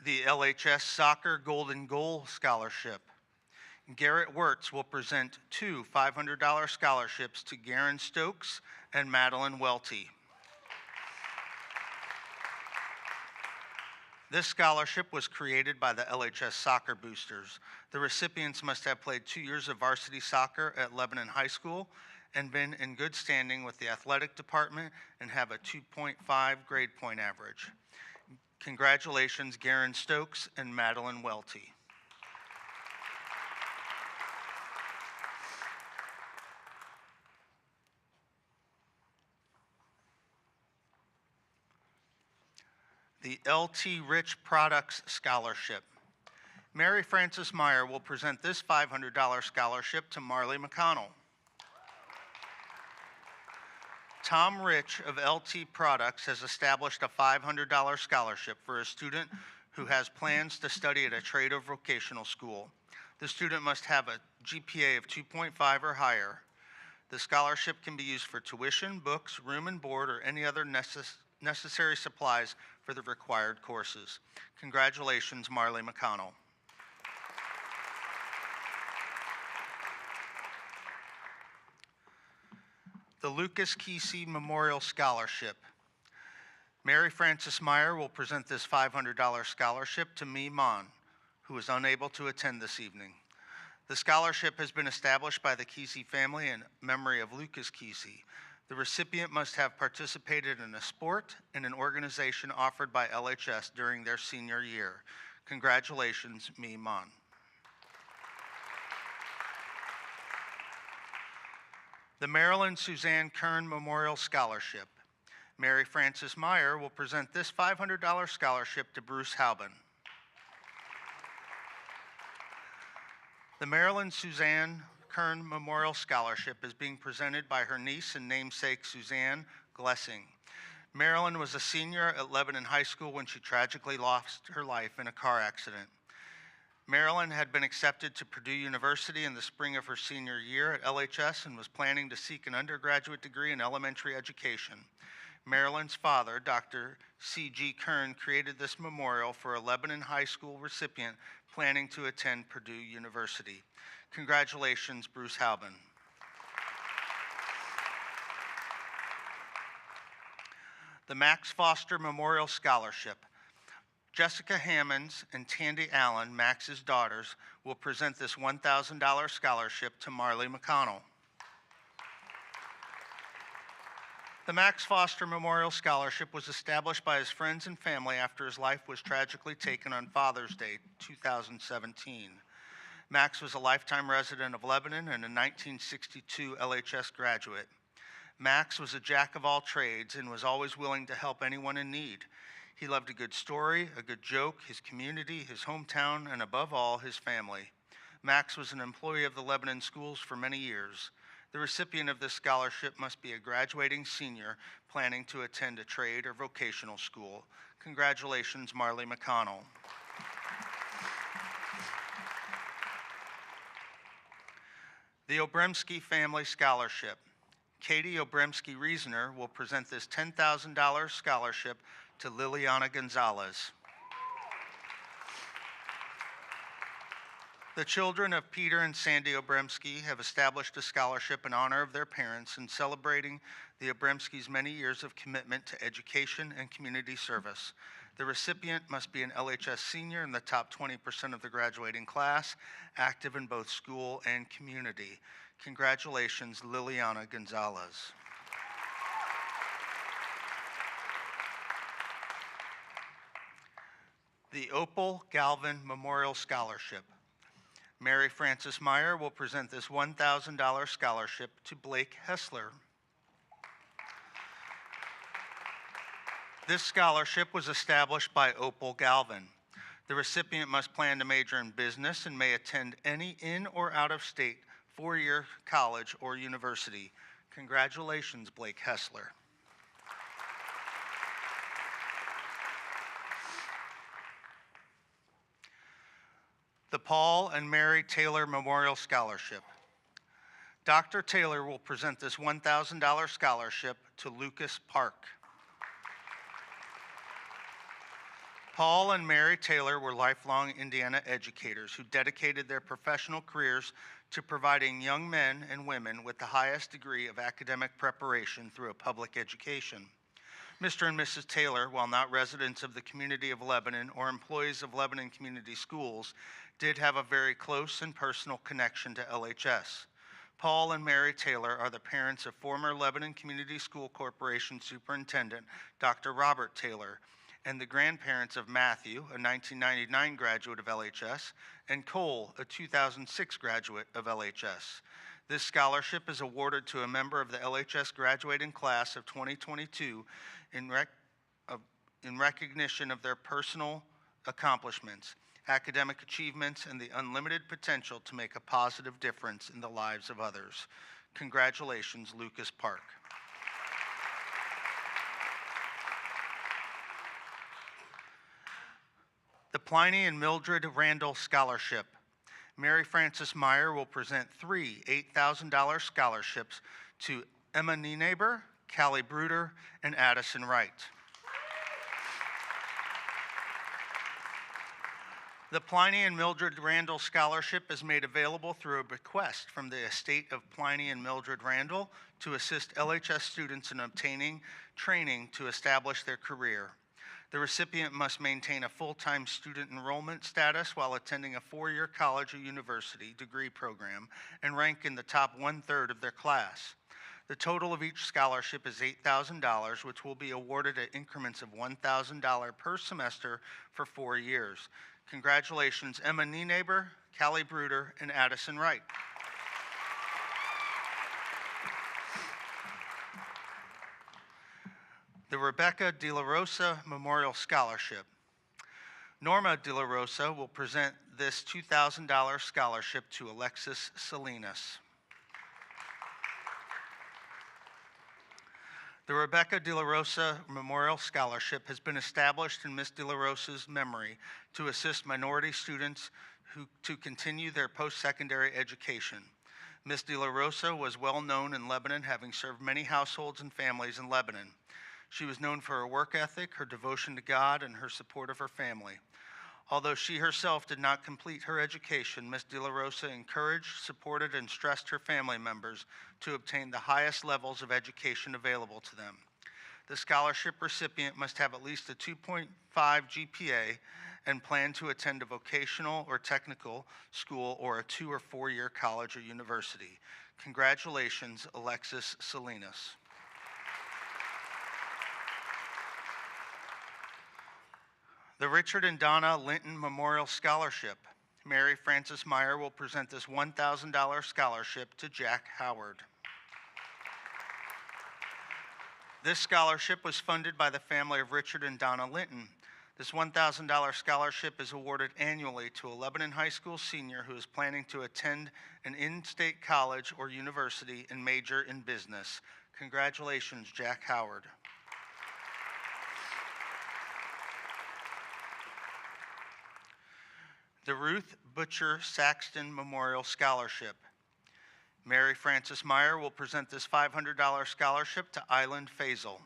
[SPEAKER 1] The LHS Soccer Golden Goal Scholarship. Garrett Wirtz will present 2 $500 scholarships to Garen Stokes and Madeline Welty. This scholarship was created by the LHS Soccer Boosters. The recipients must have played 2 years of varsity soccer at Lebanon High School and been in good standing with the athletic department and have a 2.5 grade point average. Congratulations, Garen Stokes and Madeline Welty. The LT Rich Products Scholarship. Mary Frances Meyer will present this $500 scholarship to Marley McConnell. Tom Rich of LT Products has established a $500 scholarship for a student who has plans to study at a trade or vocational school. The student must have a GPA of 2.5 or higher. The scholarship can be used for tuition, books, room and board, or any other necessary supplies for the required courses. Congratulations, Marley McConnell. The Lucas Kesey Memorial Scholarship. Mary Frances Meyer will present this $500 scholarship to Mee Mon, who is unable to attend this evening. The scholarship has been established by the Kesey family in memory of Lucas Kesey. The recipient must have participated in a sport and an organization offered by LHS during their senior year. Congratulations, Mee Mon. The Marilyn Suzanne Kern Memorial Scholarship. Mary Frances Meyer will present this $500 scholarship to Bruce Halbin. The Marilyn Suzanne Kern Memorial Scholarship is being presented by her niece and namesake, Suzanne Glessing. Marilyn was a senior at Lebanon High School when she tragically lost her life in a car accident. Marilyn had been accepted to Purdue University in the spring of her senior year at LHS and was planning to seek an undergraduate degree in elementary education. Marilyn's father, Dr. C.G. Kern, created this memorial for a Lebanon High School recipient planning to attend Purdue University. Congratulations, Bruce Halbin. The Max Foster Memorial Scholarship. Jessica Hammonds and Tandy Allen, Max's daughters, will present this $1,000 scholarship to Marley McConnell. The Max Foster Memorial Scholarship was established by his friends and family after his life was tragically taken on Father's Day, 2017. Max was a lifetime resident of Lebanon and a 1962 LHS graduate. Max was a jack of all trades and was always willing to help anyone in need. He loved a good story, a good joke, his community, his hometown, and above all, his family. Max was an employee of the Lebanon schools for many years. The recipient of this scholarship must be a graduating senior planning to attend a trade or vocational school. Congratulations, Marley McConnell. The Obremski Family Scholarship. Katie Obremski Reasoner will present this $10,000 scholarship to Liliana Gonzalez. The children of Peter and Sandy Obremski have established a scholarship in honor of their parents in celebrating the Obremskis' many years of commitment to education and community service. The recipient must be an LHS senior in the top 20% of the graduating class, active in both school and community. Congratulations, Liliana Gonzalez. The Opal Galvin Memorial Scholarship. Mary Frances Meyer will present this $1,000 scholarship to Blake Hessler. This scholarship was established by Opal Galvin. The recipient must plan to major in business and may attend any in or out of state four-year college or university. Congratulations, Blake Hessler. The Paul and Mary Taylor Memorial Scholarship. Dr. Taylor will present this $1,000 scholarship to Lucas Park. Paul and Mary Taylor were lifelong Indiana educators who dedicated their professional careers to providing young men and women with the highest degree of academic preparation through a public education. Mr. and Mrs. Taylor, while not residents of the community of Lebanon or employees of Lebanon Community Schools, did have a very close and personal connection to LHS. Paul and Mary Taylor are the parents of former Lebanon Community School Corporation Superintendent Dr. Robert Taylor, and the grandparents of Matthew, a 1999 graduate of LHS, and Cole, a 2006 graduate of LHS. This scholarship is awarded to a member of the LHS graduating class of 2022 in recognition of their personal accomplishments, academic achievements, and the unlimited potential to make a positive difference in the lives of others. Congratulations, Lucas Park. The Pliny and Mildred Randall Scholarship. Mary Frances Meyer will present three $8,000 scholarships to Emma Nienaber, Callie Bruder, and Addison Wright. The Pliny and Mildred Randall Scholarship is made available through a bequest from the estate of Pliny and Mildred Randall to assist LHS students in obtaining training to establish their career. The recipient must maintain a full-time student enrollment status while attending a four-year college or university degree program and rank in the top 1/3 of their class. The total of each scholarship is $8,000, which will be awarded at increments of $1,000 per semester for 4 years. Congratulations, Emma Nienaber, Callie Bruder, and Addison Wright. The Rebecca De La Rosa Memorial Scholarship. Norma De La Rosa will present this $2,000 scholarship to Alexis Salinas. The Rebecca De La Rosa Memorial Scholarship has been established in Ms. De La Rosa's memory to assist minority students to continue their post-secondary education. Ms. De La Rosa was well known in Lebanon, having served many households and families in Lebanon. She was known for her work ethic, her devotion to God, and her support of her family. Although she herself did not complete her education, Ms. De La Rosa encouraged, supported, and stressed her family members to obtain the highest levels of education available to them. The scholarship recipient must have at least a 2.5 GPA and plan to attend a vocational or technical school or a 2- or 4-year college or university. Congratulations, Alexis Salinas. The Richard and Donna Linton Memorial Scholarship. Mary Frances Meyer will present this $1,000 scholarship to Jack Howard. This scholarship was funded by the family of Richard and Donna Linton. This $1,000 scholarship is awarded annually to a Lebanon High School senior who is planning to attend an in-state college or university and major in business. Congratulations, Jack Howard. The Ruth Butcher Saxton Memorial Scholarship. Mary Frances Meyer will present this $500 scholarship to Island Faisal.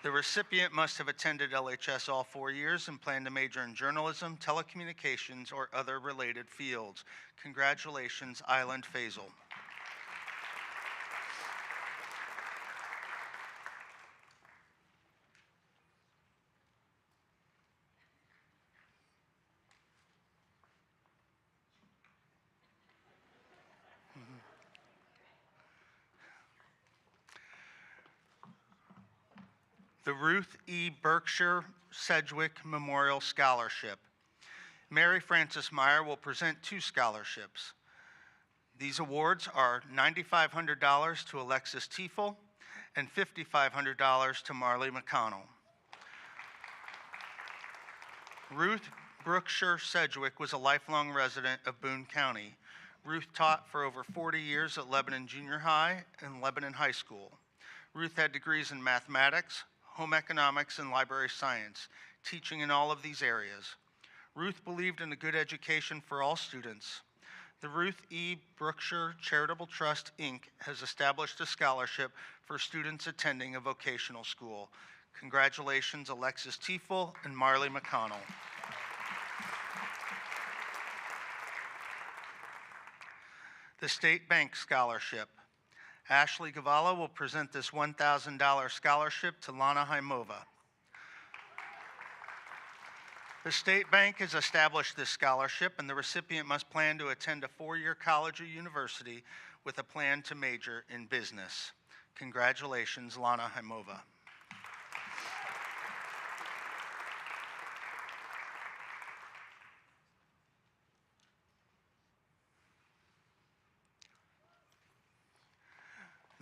[SPEAKER 1] The recipient must have attended LHS all 4 years and plan to major in journalism, telecommunications, or other related fields. Congratulations, Island Faisal. The Ruth E. Berkshire Sedgwick Memorial Scholarship. Mary Frances Meyer will present 2 scholarships. These awards are $9,500 to Alexis Tiefel and $5,500 to Marley McConnell. Ruth Brookshire Sedgwick was a lifelong resident of Boone County. Ruth taught for over 40 years at Lebanon Junior High and Lebanon High School. Ruth had degrees in mathematics, home economics, and library science, teaching in all of these areas. Ruth believed in a good education for all students. The Ruth E. Brookshire Charitable Trust, Inc. has established a scholarship for students attending a vocational school. Congratulations, Alexis Tiefel and Marley McConnell. The State Bank Scholarship. Ashley Gavala will present this $1,000 scholarship to Lana Haimova. The State Bank has established this scholarship, and the recipient must plan to attend a 4-year college or university with a plan to major in business. Congratulations, Lana Haimova.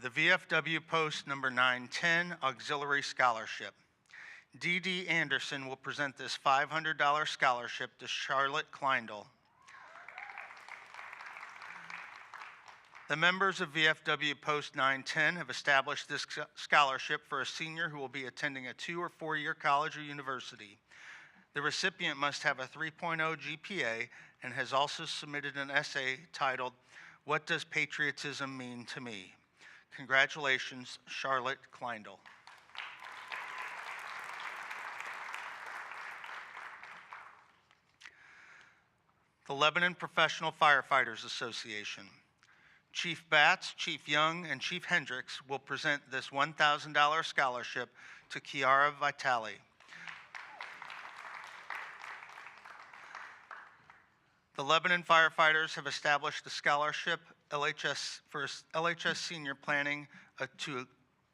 [SPEAKER 1] The VFW Post number 910 Auxiliary Scholarship. D.D. Anderson will present this $500 scholarship to Charlotte Kleindl. The members of VFW Post 910 have established this scholarship for a senior who will be attending a 2- or 4-year college or university. The recipient must have a 3.0 GPA and has also submitted an essay titled, "What Does Patriotism Mean to Me?" Congratulations, Charlotte Kleindl. The Lebanon Professional Firefighters Association. Chief Batts, Chief Young, and Chief Hendricks will present this $1,000 scholarship to Chiara Vitale. The Lebanon firefighters have established a scholarship for LHS senior planning to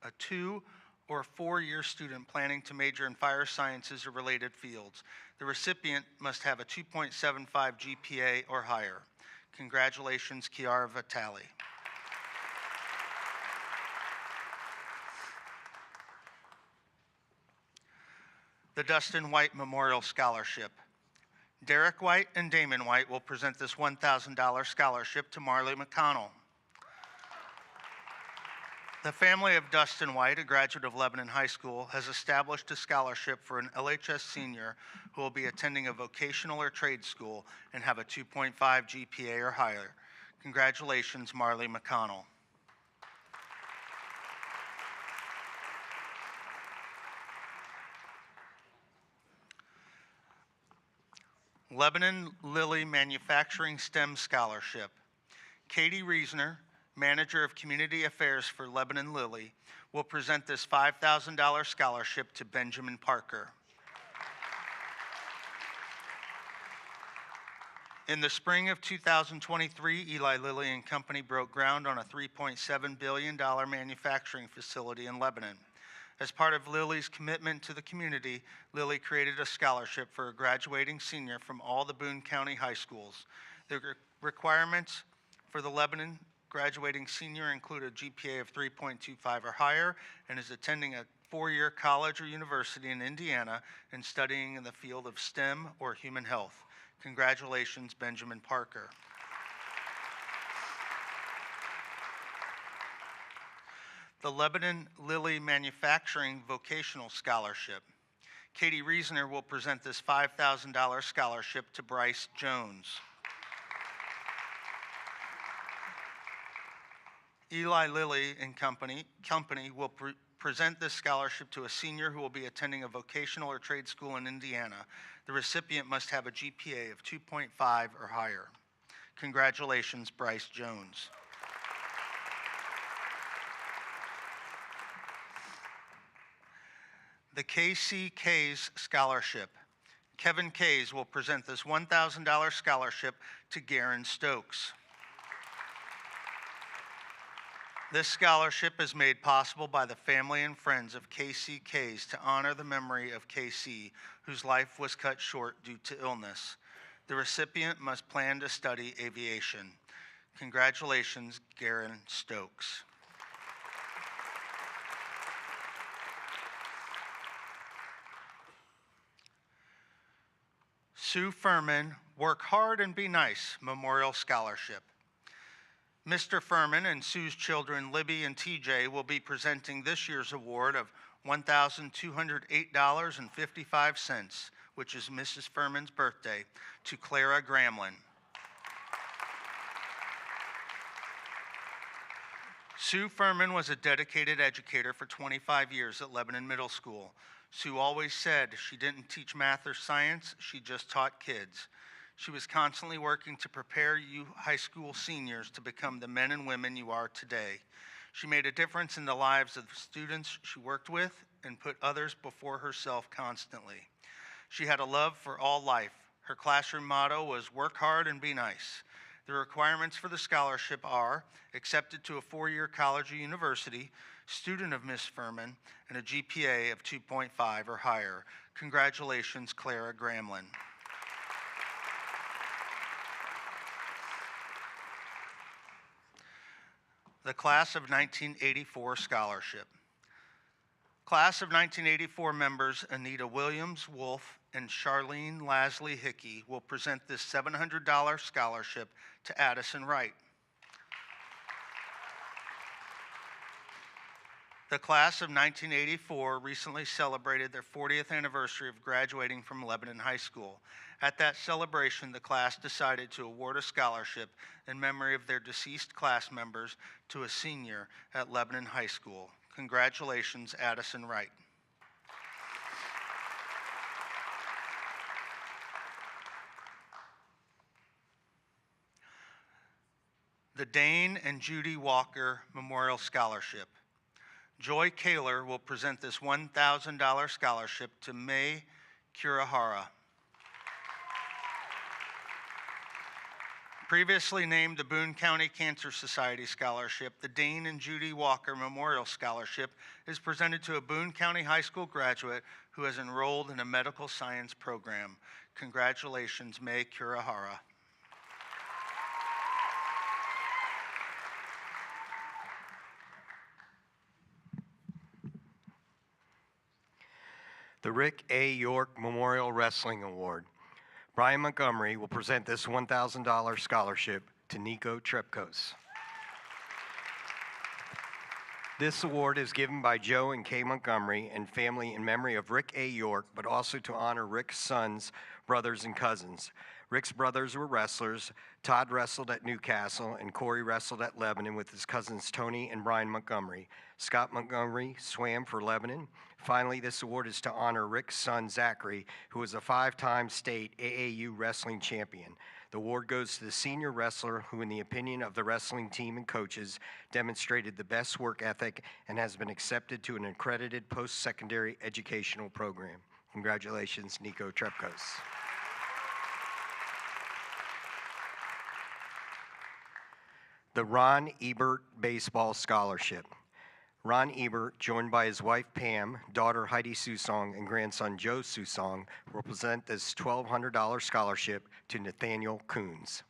[SPEAKER 1] a 2- or 4-year student planning to major in fire sciences or related fields. The recipient must have a 2.75 GPA or higher. Congratulations, Chiara Vitale. The Dustin White Memorial Scholarship. Derek White and Damon White will present this $1,000 scholarship to Marley McConnell. The family of Dustin White, a graduate of Lebanon High School, has established a scholarship for an LHS senior who will be attending a vocational or trade school and have a 2.5 GPA or higher. Congratulations, Marley McConnell. Lebanon Lilly Manufacturing STEM Scholarship. Katie Reisner, Manager of Community Affairs for Lebanon Lilly, will present this $5,000 scholarship to Benjamin Parker. In the spring of 2023, Eli Lilly and Company broke ground on a $3.7 billion manufacturing facility in Lebanon. As part of Lilly's commitment to the community, Lilly created a scholarship for a graduating senior from all the Boone County high schools. The requirements for the Lebanon graduating senior include a GPA of 3.25 or higher and is attending a 4-year college or university in Indiana and studying in the field of STEM or human health. Congratulations, Benjamin Parker. The Lebanon Lilly Manufacturing Vocational Scholarship. Katie Reisner will present this $5,000 scholarship to Bryce Jones. Eli Lilly and Company will present this scholarship to a senior who will be attending a vocational or trade school in Indiana. The recipient must have a GPA of 2.5 or higher. Congratulations, Bryce Jones. The KC Kays Scholarship. Kevin Kays will present this $1,000 scholarship to Garen Stokes. This scholarship is made possible by the family and friends of KC Kays to honor the memory of KC, whose life was cut short due to illness. The recipient must plan to study aviation. Congratulations, Garen Stokes. Sue Furman, Work Hard and Be Nice Memorial Scholarship. Mr. Furman and Sue's children, Libby and TJ, will be presenting this year's award of $1,208.55, which is Mrs. Furman's birthday, to Clara Gramlin. Sue Furman was a dedicated educator for 25 years at Lebanon Middle School. Sue always said she didn't teach math or science, she just taught kids. She was constantly working to prepare you high school seniors to become the men and women you are today. She made a difference in the lives of the students she worked with and put others before herself constantly. She had a love for all life. Her classroom motto was work hard and be nice. The requirements for the scholarship are accepted to a four-year college or university, student of Miss Furman, and a GPA of 2.5 or higher. Congratulations, Clara Gramlin. The Class of 1984 Scholarship. Class of 1984 members Anita Williams Wolf and Charlene Lasley Hickey will present this $700 scholarship to Addison Wright. The Class of 1984 recently celebrated their 40th anniversary of graduating from Lebanon High School. At that celebration, the class decided to award a scholarship in memory of their deceased class members to a senior at Lebanon High School. Congratulations, Addison Wright. The Dane and Judy Walker Memorial Scholarship. Joy Kaler will present this $1,000 scholarship to May Kurihara. Previously named the Boone County Cancer Society Scholarship, the Dane and Judy Walker Memorial Scholarship is presented to a Boone County High School graduate who has enrolled in a medical science program. Congratulations, May Kurihara.
[SPEAKER 4] The Rick A. York Memorial Wrestling Award. Brian Montgomery will present this $1,000 scholarship to Nico Trepkos. This award is given by Joe and Kay Montgomery and family in memory of Rick A. York, but also to honor Rick's sons, brothers, and cousins. Rick's brothers were wrestlers. Todd wrestled at Newcastle, and Corey wrestled at Lebanon with his cousins Tony and Brian Montgomery. Scott Montgomery swam for Lebanon. Finally, this award is to honor Rick's son, Zachary, who was a five-time state AAU wrestling champion. The award goes to the senior wrestler who, in the opinion of the wrestling team and coaches, demonstrated the best work ethic and has been accepted to an accredited post-secondary educational program. Congratulations, Nico Trepkos. The Ron Ebert Baseball Scholarship. Ron Ebert, joined by his wife Pam, daughter Heidi Susong, and grandson Joe Susong, will present this $1,200 scholarship to Nathaniel Coons.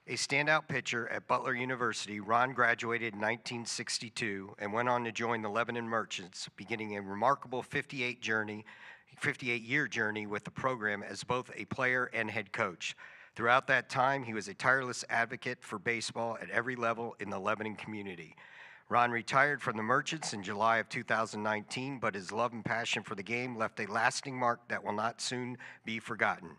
[SPEAKER 4] A standout pitcher at Butler University, Ron graduated in 1962 and went on to join the Lebanon Merchants, beginning a remarkable 58-year journey with the program as both a player and head coach. Throughout that time, he was a tireless advocate for baseball at every level in the Lebanon community. Ron retired from the Merchants in July of 2019, but his love and passion for the game left a lasting mark that will not soon be forgotten.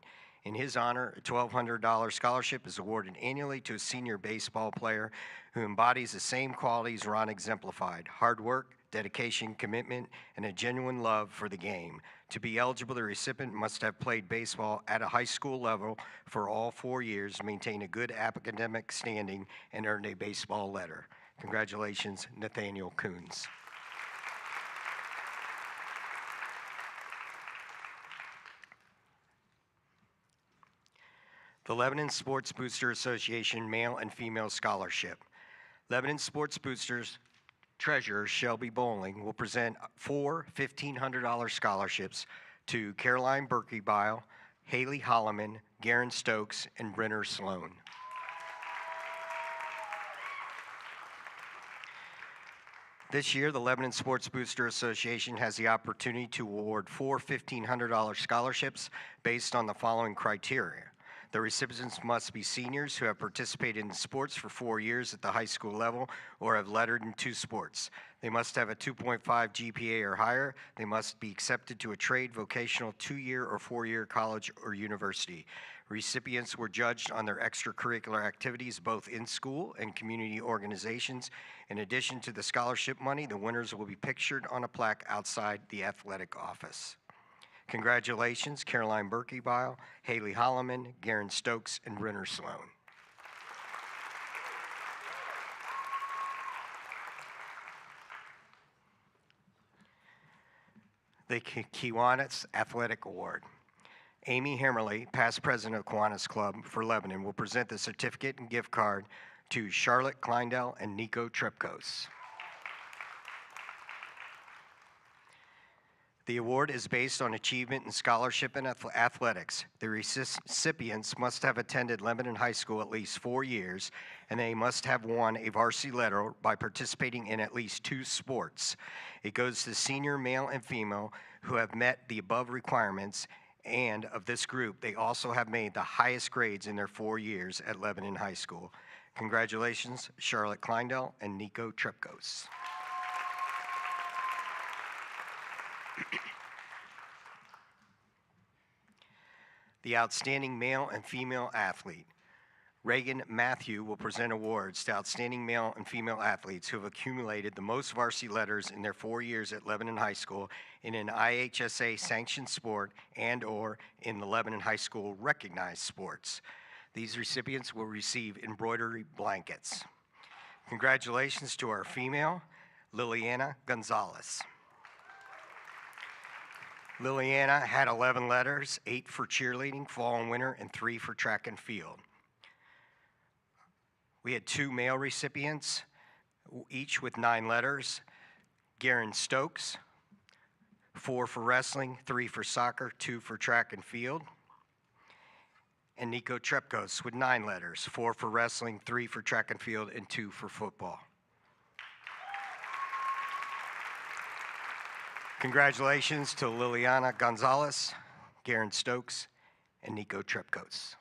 [SPEAKER 4] In his honor, a $1,200 scholarship is awarded annually to a senior baseball player who embodies the same qualities Ron exemplified: hard work, dedication, commitment, and a genuine love for the game. To be eligible, the recipient must have played baseball at a high school level for all 4 years, maintain a good academic standing, and earn a baseball letter. Congratulations, Nathaniel Coons. The Lebanon Sports Booster Association Male and Female Scholarship. Lebanon Sports Boosters treasurer Shelby Bowling will present 4 $1,500 scholarships to Caroline Berkebile, Haley Holloman, Garen Stokes, and Brenner Sloan. This year, the Lebanon Sports Booster Association has the opportunity to award 4 $1,500 scholarships based on the following criteria. The recipients must be seniors who have participated in sports for 4 years at the high school level or have lettered in 2 sports. They must have a 2.5 GPA or higher. They must be accepted to a trade, vocational, 2-year or 4-year college or university. Recipients were judged on their extracurricular activities, both in school and community organizations. In addition to the scholarship money, the winners will be pictured on a plaque outside the athletic office. Congratulations, Caroline Berkebile, Haley Holloman, Garen Stokes, and Brenner Sloan. The Kiwanis Athletic Award. Amy Hammerly, past president of Kiwanis Club for Lebanon, will present the certificate and gift card to Charlotte Kleindell and Nico Trepkos. The award is based on achievement in scholarship and athletics. The recipients must have attended Lebanon High School at least 4 years, and they must have won a varsity letter by participating in at least 2 sports. It goes to senior male and female who have met the above requirements, and of this group, they also have made the highest grades in their 4 years at Lebanon High School. Congratulations, Charlotte Kleindell and Nico Trepkos. The Outstanding Male and Female Athlete. Reagan Matthew will present awards to outstanding male and female athletes who have accumulated the most varsity letters in their 4 years at Lebanon High School in an IHSA-sanctioned sport and/or in the Lebanon High School recognized sports. These recipients will receive embroidery blankets. Congratulations to our female, Liliana Gonzalez. Liliana had 11 letters, 8 for cheerleading, fall and winter, and 3 for track and field. We had 2 male recipients, each with 9 letters. Garen Stokes, 4 for wrestling, 3 for soccer, 2 for track and field. And Nico Trepkos with 9 letters, 4 for wrestling, 3 for track and field, and 2 for football. Congratulations to Liliana Gonzalez, Garen Stokes, and Nico Trepkos.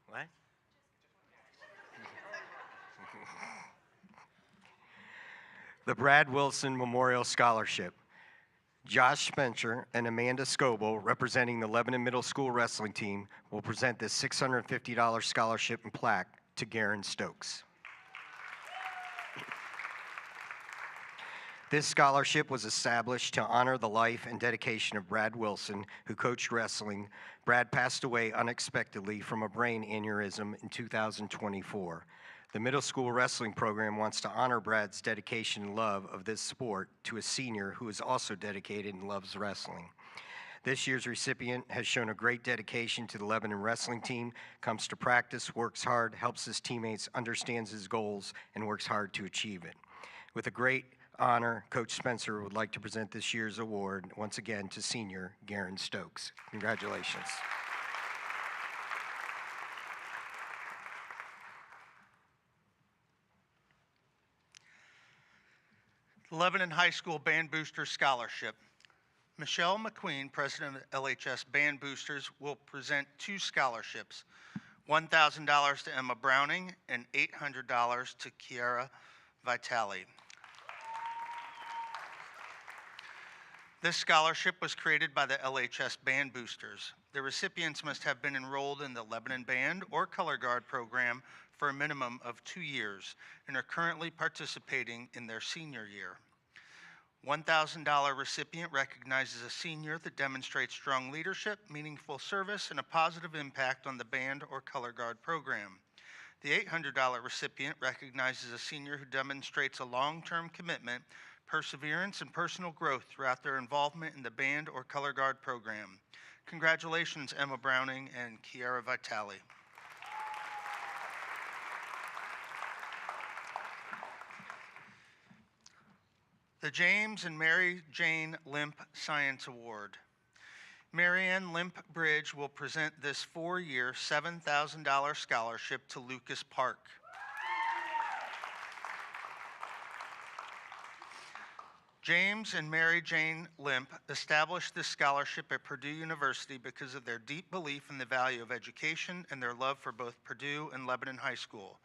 [SPEAKER 4] What? The Brad Wilson Memorial Scholarship. Josh Spencer and Amanda Scoble, representing the Lebanon Middle School wrestling team, will present this $650 scholarship and plaque to Garen Stokes. This scholarship was established to honor the life and dedication of Brad Wilson, who coached wrestling. Brad passed away unexpectedly from a brain aneurysm in 2024. The middle school wrestling program wants to honor Brad's dedication and love of this sport to a senior who is also dedicated and loves wrestling. This year's recipient has shown a great dedication to the Lebanon wrestling team, comes to practice, works hard, helps his teammates, understands his goals, and works hard to achieve it. With a great honor, Coach Spencer would like to present this year's award once again to senior Garen Stokes. Congratulations.
[SPEAKER 1] Lebanon High School Band Booster Scholarship. Michelle McQueen, president of LHS Band Boosters, will present 2 scholarships, $1,000 to Emma Browning, and $800 to Kiara Vitale. This scholarship was created by the LHS Band Boosters. The recipients must have been enrolled in the Lebanon Band or Color Guard program for a minimum of 2 years and are currently participating in their senior year. $1,000 recipient recognizes a senior that demonstrates strong leadership, meaningful service, and a positive impact on the Band or Color Guard program. The $800 recipient recognizes a senior who demonstrates a long-term commitment, perseverance, and personal growth throughout their involvement in the Band or Color Guard program. Congratulations, Emma Browning and Kiara Vitale. The James and Mary Jane Limp Science Award. Marianne Limp Bridge will present this 4-year, $7,000 scholarship to Lucas Park. James and Mary Jane Limp established this scholarship at Purdue University because of their deep belief in the value of education and their love for both Purdue and Lebanon High School.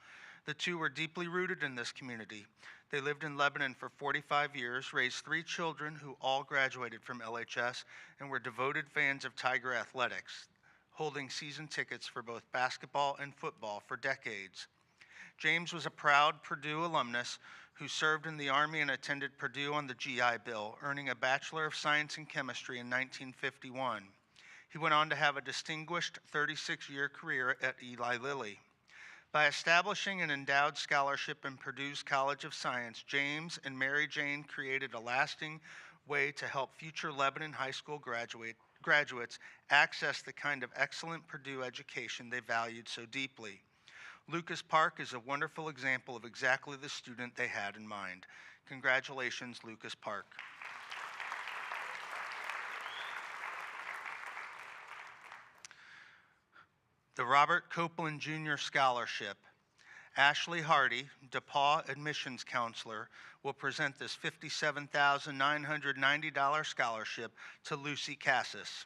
[SPEAKER 1] The two were deeply rooted in this community. They lived in Lebanon for 45 years, raised 3 children who all graduated from LHS, and were devoted fans of Tiger athletics, holding season tickets for both basketball and football for decades. James was a proud Purdue alumnus who served in the Army and attended Purdue on the GI Bill, earning a Bachelor of Science in Chemistry in 1951. He went on to have a distinguished 36-year career at Eli Lilly. By establishing an endowed scholarship in Purdue's College of Science, James and Mary Jane created a lasting way to help future Lebanon High School graduates access the kind of excellent Purdue education they valued so deeply. Lucas Park is a wonderful example of exactly the student they had in mind. Congratulations, Lucas Park. The Robert Copeland Jr. Scholarship. Ashley Hardy, DePaul Admissions Counselor, will present this $57,990 scholarship to Lucy Cassis.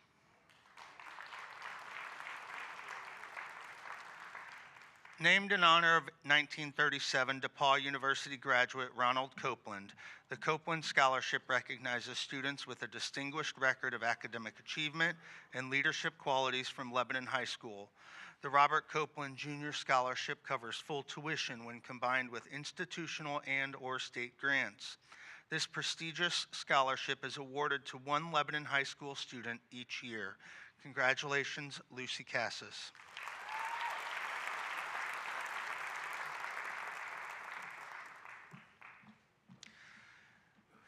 [SPEAKER 1] Named in honor of 1937 DePaul University graduate Ronald Copeland, the Copeland Scholarship recognizes students with a distinguished record of academic achievement and leadership qualities from Lebanon High School. The Robert Copeland Jr. Scholarship covers full tuition when combined with institutional and/or state grants. This prestigious scholarship is awarded to one Lebanon High School student each year. Congratulations, Lucy Cassis.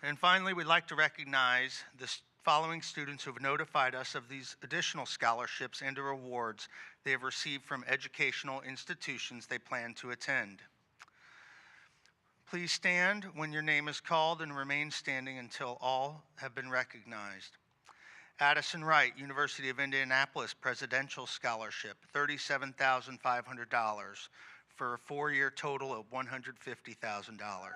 [SPEAKER 1] And finally, we'd like to recognize the following students who have notified us of these additional scholarships and or awards they have received from educational institutions they plan to attend. Please stand when your name is called and remain standing until all have been recognized. Addison Wright, University of Indianapolis Presidential Scholarship, $37,500 for a 4-year total of $150,000.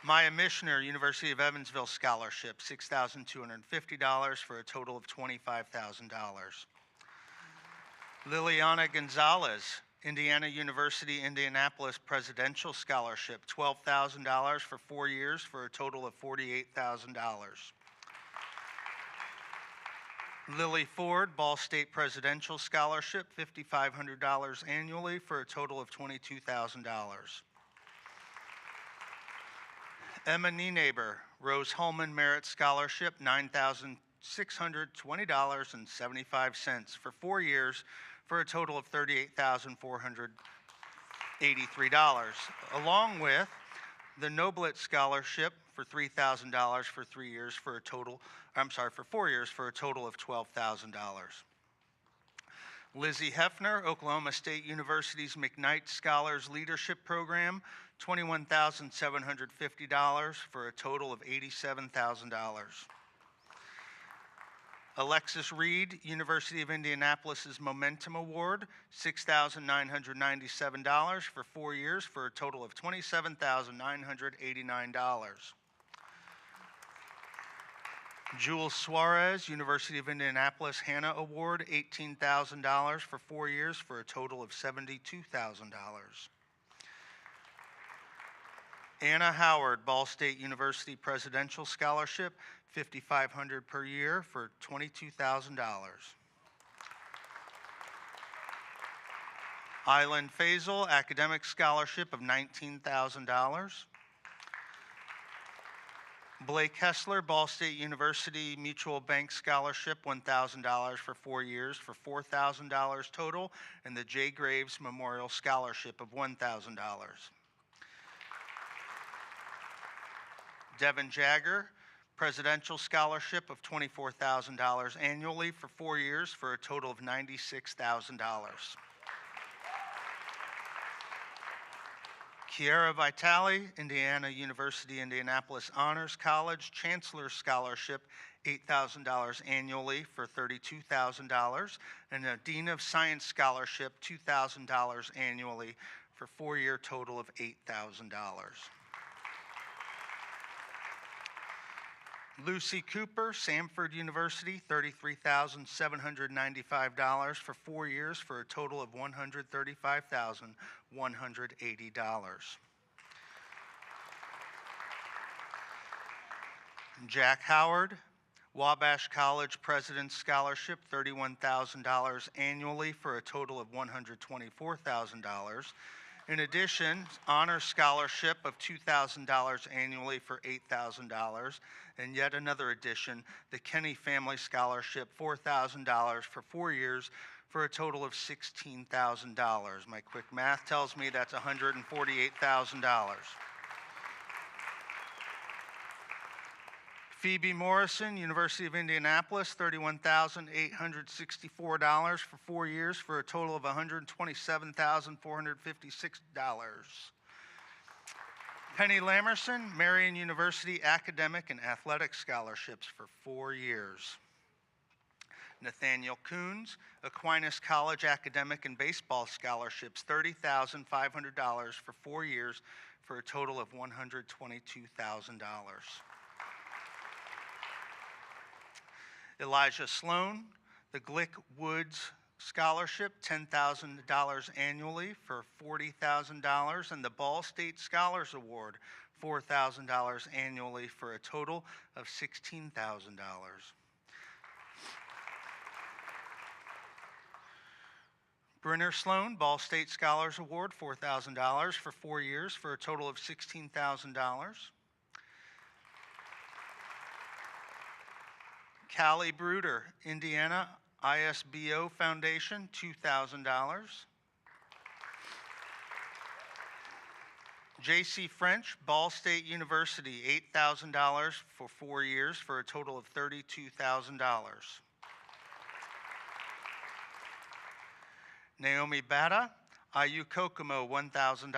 [SPEAKER 1] Maya Mishner, University of Evansville Scholarship, $6,250 for a total of $25,000. Liliana Gonzalez, Indiana University Indianapolis Presidential Scholarship, $12,000 for 4 years for a total of $48,000. Lily Ford, Ball State Presidential Scholarship, $5,500 annually for a total of $22,000. Emma Nienaber, Rose Holman Merit Scholarship, $9,620.75 for 4 years for a total of $38,483, along with the Noblet Scholarship for $3,000 for 4 years for a total of $12,000. Lizzie Hefner, Oklahoma State University's McKnight Scholars Leadership Program, $21,750 for a total of $87,000. Alexis Reed, University of Indianapolis's Momentum Award, $6,997 for 4 years for a total of $27,989. Jules Suarez, University of Indianapolis Hanna Award, $18,000 for 4 years for a total of $72,000. Anna Howard, Ball State University Presidential Scholarship, $5,500 per year for $22,000. Island Faisal, Academic Scholarship of $19,000. Blake Hessler, Ball State University Mutual Bank Scholarship, $1,000 for 4 years for $4,000 total, and the Jay Graves Memorial Scholarship of $1,000. Devin Jagger, Presidential Scholarship of $24,000 annually for 4 years for a total of $96,000. Kiara Vitale, Indiana University Indianapolis Honors College Chancellor Scholarship, $8,000 annually for $32,000, and a Dean of Science Scholarship, $2,000 annually for 4-year total of $8,000. Lucy Cooper, Samford University, $33,795 for 4 years for a total of $135,180. Jack Howard, Wabash College President's Scholarship, $31,000 annually for a total of $124,000. In addition, Honor Scholarship of $2,000 annually for $8,000, and yet another addition, the Kenny Family Scholarship, $4,000 for 4 years for a total of $16,000. My quick math tells me that's $148,000. Phoebe Morrison, University of Indianapolis, $31,864 for 4 years for a total of $127,456. Penny Lamerson, Marion University Academic and Athletic Scholarships for 4 years. Nathaniel Coons, Aquinas College Academic and Baseball Scholarships, $30,500 for 4 years for a total of $122,000. Elijah Sloan, the Glick Woods Scholarship, $10,000 annually for $40,000, and the Ball State Scholars Award, $4,000 annually for a total of $16,000. Brenner Sloan, Ball State Scholars Award, $4,000 for 4 years for a total of $16,000. Callie Bruder, Indiana ISBO Foundation, $2,000. J.C. French, Ball State University, $8,000 for 4 years for a total of $32,000. Naomi Bata, IU Kokomo, $1,000.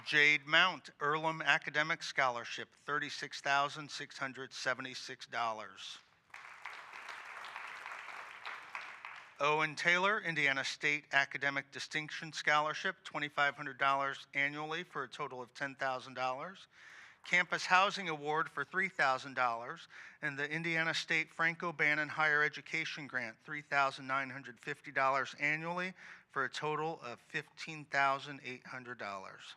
[SPEAKER 1] Jade Mount, Earlham Academic Scholarship, $36,676. Owen Taylor, Indiana State Academic Distinction Scholarship, $2,500 annually for a total of $10,000. Campus Housing Award for $3,000, and the Indiana State Franco Bannon Higher Education Grant, $3,950 annually for a total of $15,800.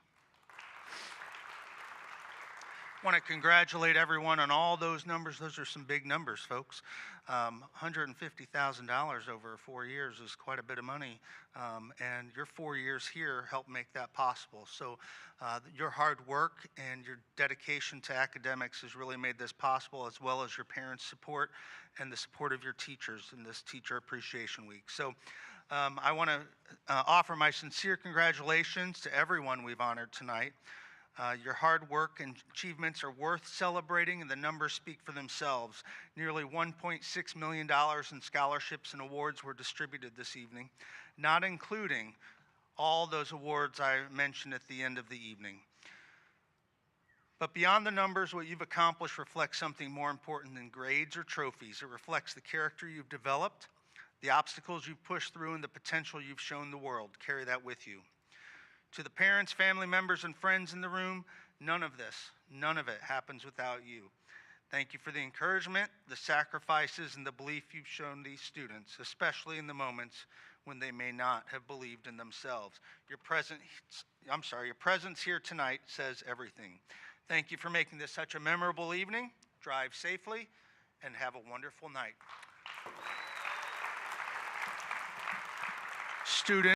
[SPEAKER 1] I want to congratulate everyone on all those numbers. Those are some big numbers, folks. $150,000 over 4 years is quite a bit of money, and your 4 years here helped make that possible. So your hard work and your dedication to academics has really made this possible, as well as your parents' support and the support of your teachers in this Teacher Appreciation Week. So I want to offer my sincere congratulations to everyone we've honored tonight. Your hard work and achievements are worth celebrating, and the numbers speak for themselves. Nearly $1.6 million in scholarships and awards were distributed this evening, not including all those awards I mentioned at the end of the evening. But beyond the numbers, what you've accomplished reflects something more important than grades or trophies. It reflects the character you've developed, the obstacles you've pushed through, and the potential you've shown the world. Carry that with you. To the parents, family members, and friends in the room, None of it happens without you. Thank you for the encouragement, the sacrifices, and the belief you've shown these students, especially in the moments when they may not have believed in themselves. Your presence here tonight says everything. Thank you for making this such a memorable evening. Drive safely and have a wonderful night. Students.